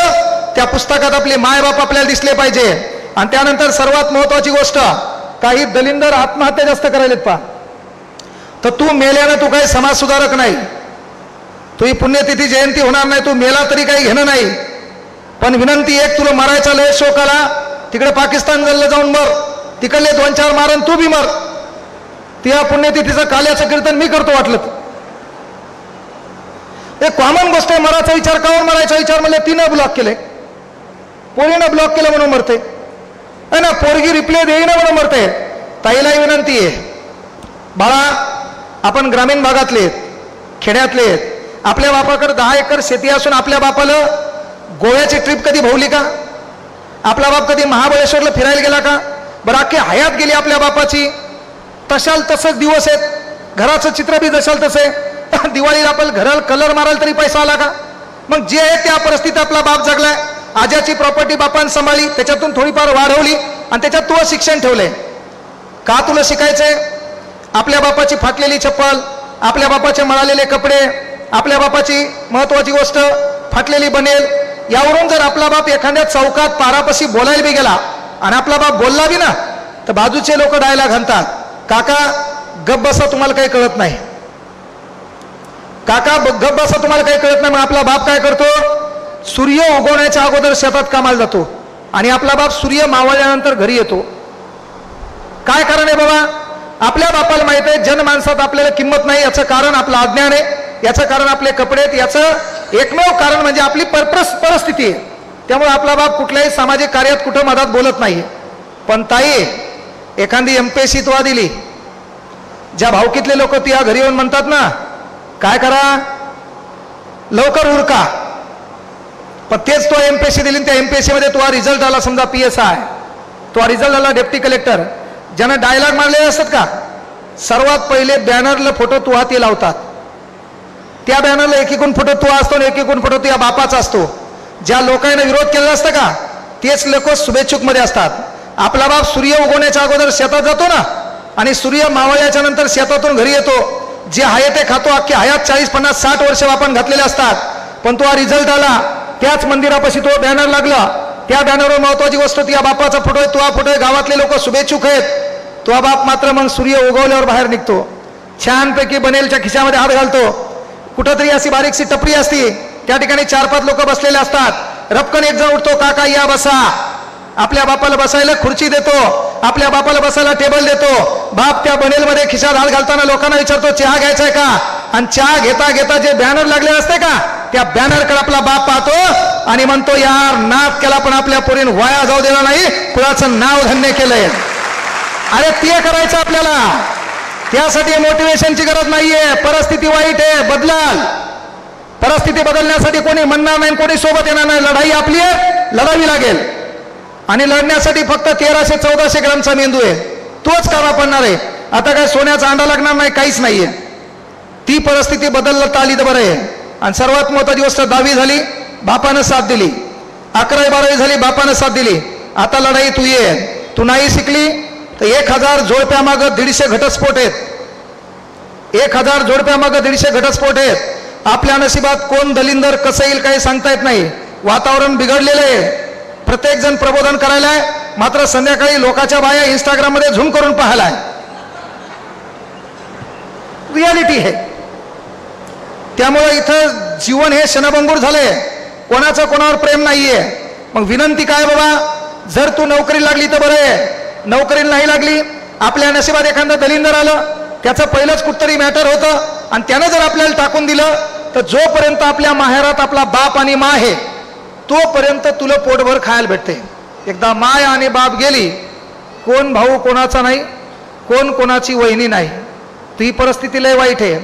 [SPEAKER 2] त्या पुस्तकात आपले मायबाप आपल्याला दिसले पाहिजे. आणि त्यानंतर सर्वात महत्वाची गोष्ट, काही दलिंदर आत्महत्या जास्त करायलेत पा. तर तू मेल्यानं तू काही समाज सुधारक नाही, तुझी पुण्यतिथी जयंती होणार नाही, तू मेला तरी काही घेणं नाही. पण विनंती एक, तुला मरायचा लय शोक आला, तिकडे पाकिस्तान जल्लं जाऊन मर, तिकडले 2-4 मारण तू बी मर. त्या पुण्यतिथीचं काल्याचं कीर्तन मी करतो वाटलं. एक कॉमन गोष्ट आहे. मराचा विचार कावर मरायचा विचार म्हणले 3 ब्लॉक केले, पोरीनं ब्लॉक केलं म्हणून मरते ना, पोरगी रिप्ले देईना म्हणून मरते. ताईलाही विनंती आहे, बाळा आपण ग्रामीण भागातले, खेड्यातले, आपल्या बापाकडे 10 एकर शेती असून आपल्या बापाला गोव्याची ट्रिप कधी भोवली का. आपला बाप कधी महाबळेश्वरला फिरायला गेला का. बरं अख्खी हयात गेली आपल्या बापाची. तशाल तसंच दिवस आहेत, घराचं चित्र बी जशाल तसे. दिवाळीला आपण घराला कलर मारायला तरी पैसा आला का. मग जे आहे त्या परिस्थितीत आपला बाप जगलाय. आज्याची प्रॉपर्टी बापान सांभाळली, त्याच्यातून थोडीफार वाढवली आणि त्याच्यात तुला शिक्षण ठेवलंय. का तुला शिकायचंय. आपल्या बापाची फाटलेली चप्पल, आपल्या बापाचे मळालेले कपडे, आपल्या बापाची महत्वाची गोष्ट फाटलेली बनेल, यावरून जर आपला बाप एखाद्या चौकात पारापाशी बोलायला बी गेला आणि आपला बाप बोलला बी ना, तर बाजूचे लोक डायलॉग घालतात, काका गप बसा तुम्हाला काही कळत नाही. काका गप बसा, तुम्हाला काही कळत नाही. मग आपला बाप काय करतो? सूर्य उगवण्याच्या अगोदर शेतात कामाला जातो आणि आपला बाप सूर्य मावळल्यानंतर घरी येतो. काय कारण आहे बाबा? आपल्या बापाला माहित आहे जनमानसात आपल्याला किंमत नाही. याचं कारण आपलं अज्ञान आहे, याचं कारण आपले कपडे आहेत, याचं एकमेव कारण म्हणजे आपली परिस्थिती आहे. त्यामुळे आपला बाप कुठल्याही सामाजिक कार्यात कुठं मधात बोलत नाही. पण ताई, एखादी MPSC तुला दिली, ज्या भावकीतले लोक तुझ्या घरी येऊन म्हणतात ना, काय करा लवकर उरका, पण तेच तो MPSC दिली, त्या MPSC मध्ये तुझा रिझल्ट आला समजा PSI, तुझा रिझल्ट आला डेप्टी कलेक्टर, ज्यानं डायलॉग मारलेले असतात का, सर्वात पहिले बॅनरला फोटो तुझा ते लावतात. त्या बॅनरला एकीकडून फोटो तुझा असतो आणि एकीकडून फोटो तुझ्या बापाचा असतो. ज्या लोकांना विरोध केलेला असतं का, तेच लोक शुभेच्छुक मध्ये असतात. आपला बाप सूर्य उगवण्याच्या अगोदर शेतात जातो ना, आणि सूर्य मावळल्याच्या नंतर शेतातून घरी येतो. जे आहे ते खातो, अख्खी हयात 40, 50, 60 वर्ष आपण घातलेले असतात. पण तो रिझल्ट आला, त्याच मंदिरापाशी तो बॅनर लागला, त्या बॅनरवर महत्वाची वस्तू तुझ्या बापाचा फोटो आहे, तुझा फोटो आहे, गावातले लोक शुभेच्छुक आहेत. तुझा बाप मात्र मग सूर्य उगवल्यावर बाहेर निघतो, छानपैकी बनेलच्या खिशामध्ये हात घालतो. कुठंतरी अशी बारीकशी टपरी असती, त्या ठिकाणी 4-5 लोक बसलेले असतात. रपकन एक जण उठतो, काका या बसा. आपल्या बापाला बसायला खुर्ची देतो, आपल्या बापाला बसायला टेबल देतो. बाप त्या बनेलमध्ये खिशात हात घालताना लोकांना विचारतो, चहा घ्यायचाय का? आणि चहा घेता घेता जे बॅनर लागलेले असते का, त्या बॅनरकडे आपला बाप पाहतो आणि म्हणतो, यार नाद केला पण आपल्या पोरीन वाया जाऊ दिला नाही, कुणाचं नाव धन्य केलंय. अरे ते करायचं आपल्याला, त्यासाठी मोटिवेशनची गरज नाहीये. परिस्थिती वाईट आहे, बदलाल. परिस्थिती बदलण्यासाठी कोणी म्हणणार नाही, कोणी सोबत येणार नाही. लढाई आपली आहे, लढावी लागेल. आणि लढण्यासाठी फक्त 1300-1400 ग्रामचा मेंदू आहे, तोच कामा पडणार आहे. आता काय सोन्याचा अंडा लागणार नाही, काहीच नाहीये. ती परिस्थिती बदलता आली तर बरं आहे. आणि सर्वात महत्वाची गोष्ट, 10वी झाली, बापानं साथ दिली. 11वी-12वी झाली, बापानं साथ दिली. आता लढाई तू ये. तू नाही शिकली तर 1000 जोडप्यामागं 150 घटस्फोट आहेत. 1000 जोडप्यामागं 150 घटस्फोट आहेत. आपल्या नशिबात कोण दलिंदर कसं येईल काही सांगता येत नाही. वातावरण बिघडलेलं आहे, प्रत्येक जण प्रबोधन करायलाय, मात्र संध्याकाळी लोकांच्या बाया इंस्टाग्राममध्ये झूम करून पाहायलाय. रियालिटी आहे. त्यामुळे इथं जीवन हे क्षणभंगूर झाले, कोणाचं कोणावर प्रेम नाहीये. मग विनंती काय बाबा, जर तू नोकरी लागली तर बरं आहे, नोकरीला नाही लागली, आपल्या नशिबात एखादं दलिंदर आलं, त्याचं पहिलंच कुठतरी मॅटर होतं आणि त्यानं जर आपल्याला टाकून दिलं, तर जोपर्यंत आपल्या माहेरात आपला बाप आणि मा आहे तोपर्यंत तुला पोटभर खायला भेटते. एकदा माय आणि बाप गेली, कोण भाऊ कोणाचा नाही, कोण कोणाची वहिनी नाही. ती परिस्थिती लय वाईट आहे.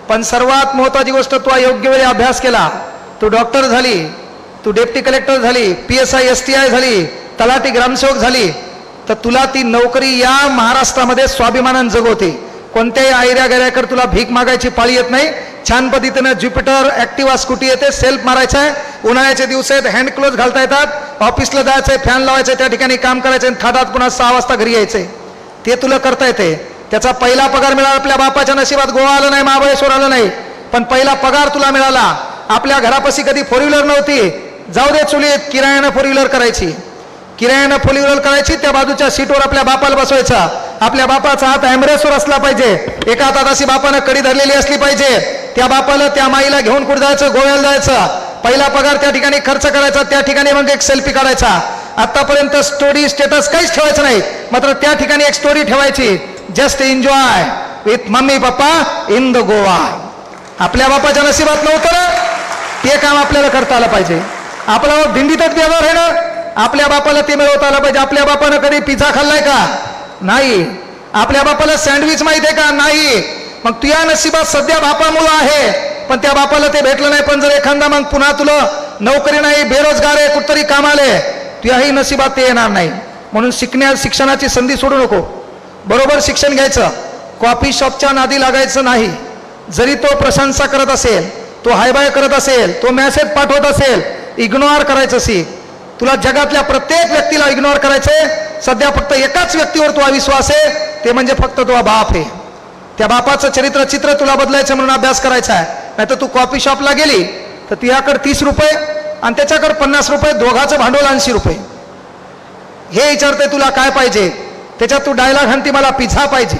[SPEAKER 2] पण सर्वात महत्वाची गोष्ट, तू योग्य वेळी अभ्यास केला, तू डॉक्टर झाली, तू डेप्टी कलेक्टर झाली, PSI STI झाली, तलाठी ग्रामसेवक झाली, तर तुला ती नोकरी या महाराष्ट्रामध्ये स्वाभिमानानं जगवते. कोणत्याही आयऱ्या गैऱ्याकडे तुला भीक मागायची पाळी येत नाही. छान पद्धतीनं ज्युपिटर ॲक्टिवा स्कूटी येते, सेल्फ मारायचा आहे, उन्हाळ्याचे दिवस आहेत, हँड क्लोज घालता येतात, ऑफिसला जायचंय, फॅन लावायचं, त्या ठिकाणी काम करायचं, थाटात पुन्हा 6 वाजता घरी यायचंय. ते तुला करता येते. त्याचा पहिला पगार मिळाला, आपल्या बापाच्या नशिबात गोवा आलं नाही, महाबळेश्वर आलं नाही, पण पहिला पगार तुला मिळाला. आपल्या घरापाशी कधी 4 व्हीलर नव्हती, जाऊ दे चुलीत किरायानं 4 व्हीलर करायची, किरायानं 4 व्हीलर करायची. त्या बाजूच्या सीटवर आपल्या बापाला बसवायचा. आपल्या बापाचा हात ॲम्ब्रेसवर असला पाहिजे, एका हातात अशी बापानं कडी धरलेली असली पाहिजे. त्या बापाला त्या माईला घेऊन कुठं जायचं, गोव्याला जायचं, पहिला पगार त्या ठिकाणी खर्च करायचा, त्या ठिकाणी मग एक सेल्फी काढायचा. आतापर्यंत स्टोरी स्टेटस काहीच ठेवायचं नाही, मात्र त्या ठिकाणी एक स्टोरी ठेवायची, just enjoy with mummy papa in the Goa. आपल्या बापाच्या नशिबात नव्हतं ना, ते काम आपल्याला करता आलं पाहिजे. आपला दिंडीतच व्यवहार आहे ना, आपल्या बापाला ते मिळवता आलं पाहिजे. आपल्या बापानं कधी पिझ्झा खाल्लाय का? नाही. आपल्या बापाला सँडविच माहिती आहे का? नाही. मग तुझ्या नशिबात सध्या बापामुळं आहे, पण त्या बापाला ते भेटलं नाही. पण जर एखादा मग पुन्हा तुला नोकरी नाही, बेरोजगार आहे, कुठतरी कामाले, तुझ्याही नशिबात ते येणार नाही. म्हणून शिक्षणाची संधी सोडू नको. बरोबर शिक्षण घ्यायचं, कॉफी शॉपच्या नादी लागायचं नाही. जरी तो प्रशंसा करत असेल, तो हायबाय करत असेल, तो मेसेज पाठवत असेल, इग्नोर करायचं शिक. तुला जगातल्या प्रत्येक व्यक्तीला इग्नोर करायचंय. सध्या फक्त एकाच व्यक्तीवर तुला विश्वास आहे, ते म्हणजे फक्त तुझा बाप आहे. त्या बापाचं चित्र तुला बदलायचं म्हणून अभ्यास करायचा आहे. नाही तर तू कॉफी शॉपला गेली तर तुझ्याकडे 30 रुपये आणि त्याच्याकडे 50 रुपये, दोघाचं भांडवल 80 रुपये. हे विचारते तुला काय पाहिजे, त्याच्यात तू डायलॉग हाणती मला पिझ्झा पाहिजे.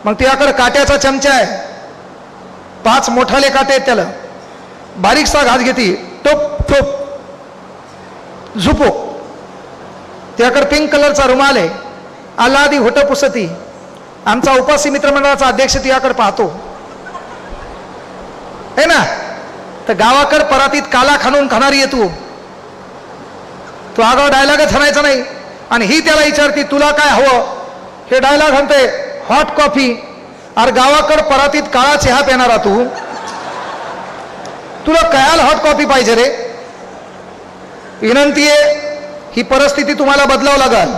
[SPEAKER 2] मग तुझ्याकडे काट्याचा चमचा आहे, 5 मोठाले काटे आहेत त्याला, बारीकसा घास घेती, टोप टोप झुपो. त्याकडे पिंक कलरचा रुमाल आहे, आल्हादी होट पुसती. आमचा उपासी मित्रमंडळाचा अध्यक्ष तियाकडे पाहतो है ना. तर गावाकड परातीत काला खाणून खाणारी आहे तू आगाव डायलॉगच म्हणायचा नाही. आणि ही त्याला विचारती तुला काय हवं, हे डायलॉग म्हणते हॉट कॉफी. अरे गावाकड परातीत काळा चहा पिणारा तुला कयाल हॉट कॉफी पाहिजे रे. विनंती आहे, ही परिस्थिती तुम्हाला बदलावं लागल.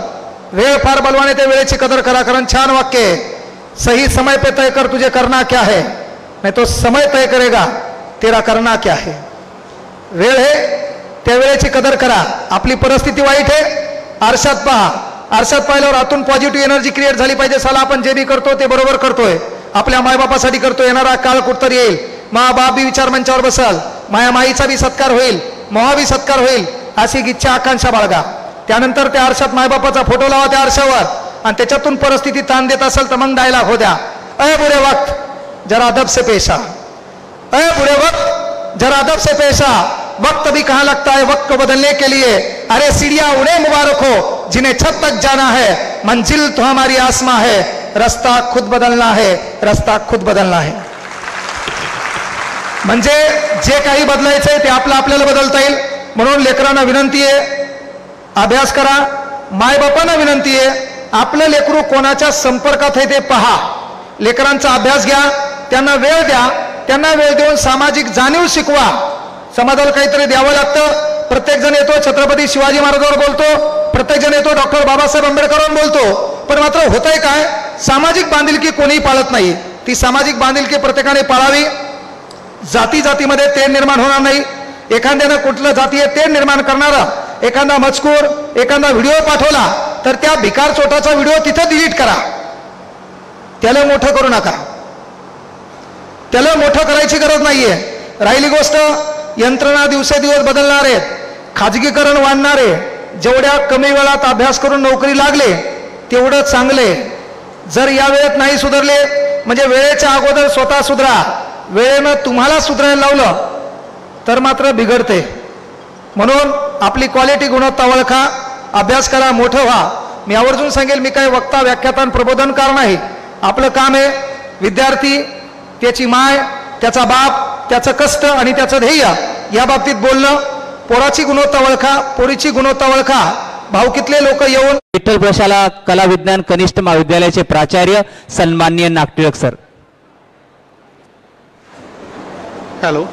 [SPEAKER 2] वेळ फार बलवाने, त्या वेळेची कदर करा. कारण छान वाक्य आहे, सही समय पे तय कर तुझे करना क्या है, नहीं तो समय तय करेगा तेरा करना क्या है. वेळ आहे, त्या वेळेची कदर करा. आपली परिस्थिती वाईट आहे, आरशात पहा. आरशात पाहिल्यावर आतून पॉझिटिव्ह एनर्जी क्रिएट झाली पाहिजे. साला आपण जे बी करतो ते बरोबर करतोय, आपल्या मायबापासाठी करतोय. येणारा काळ कुठतरी येईल, मा बाप बी विचार मंचावर बसाल, माया माईचा बी सत्कार होईल, मोहा बी सत्कार होईल, अशी इच्छा आकांक्षा बाळगा. त्यानंतर त्या आरशात मायबापाचा फोटो लावा त्या आरशावर, आणि त्याच्यातून परिस्थिती ताण देत असेल तर मग डायलॉग हो द्या. अय बुरे वक्त जरा अदब से पेशा, अय बुरे वक्त जरा अदब से पेशा. वक्त भी कहाँ लगता है वक्त को बदलने के लिए. अरे सीढ़ियां उन्हें मुबारक हो जिन्हें छत तक जाना है, मंजिल तो हमारी आसमां है, रास्ता खुद बदलना है, रास्ता खुद बदलना है. म्हणजे जे काही बदलायचंय ते आपल्याला बदलता येईल. म्हणून लेकरांना विनंती आहे, अभ्यास करा. मायबापांना विनंती आहे, आपलं लेकरू कोणाच्या संपर्कात आहे ते पहा. लेकरांचा अभ्यास घ्या, त्यांना वेळ द्या. त्यांना वेळ देऊन सामाजिक जाणीव शिकवा. समाजाला काहीतरी द्यावं लागतं. प्रत्येक जण येतो छत्रपती शिवाजी महाराजांवर बोलतो, प्रत्येक जण येतो डॉक्टर बाबासाहेब आंबेडकरांवर बोलतो, पण मात्र होतंय काय, सामाजिक बांधिलकी कोणीही पाळत नाही. ती सामाजिक बांधिलकी प्रत्येकाने पाळावी. जाती जातीमध्ये तेढ निर्माण होणार नाही. एखाद्यानं कुठलं जातीय तेढ निर्माण करणारा एखादा मजकूर, एखादा व्हिडिओ पाठवला तर त्या भिकार चोटाचा व्हिडिओ तिथं डिलीट करा. त्याला मोठं करू नका, त्याला मोठं करायची गरज नाहीये. राहिली गोष्ट, यंत्रणा दिवसेदिवस बदलणार आहेत, खाजगीकरण वाढणारे. जेवढ्या कमी वेळात अभ्यास करून नोकरी लागले तेवढं चांगले. जर या वेळेत नाही सुधारले म्हणजे वेळेच्या अगोदर स्वतः सुधरा. वेळेनं तुम्हाला सुधारायला लावलं तर मात्र बिघडते. म्हणून आपली क्वालिटी गुणवत्ता ओळखा, अभ्यास करा, मोठं व्हा. मी आवर्जून सांगेल, मी काही वक्ता व्याख्याता प्रबोधनकार नाही. आपलं काम आहे विद्यार्थी, त्याची माय, त्याचा बाप, त्याचं कष्ट आणि त्याचं ध्येय या बाबतीत बोलणं. पोराची गुणवत्ता ओळखा, पोरीची गुणवत्ता ओळखा. भावकीतले लोक येऊन
[SPEAKER 1] विठ्ठल प्रशाला कला विज्ञान कनिष्ठ महाविद्यालयाचे प्राचार्य सन्माननीय नागटिळक सर.
[SPEAKER 2] हॅलो.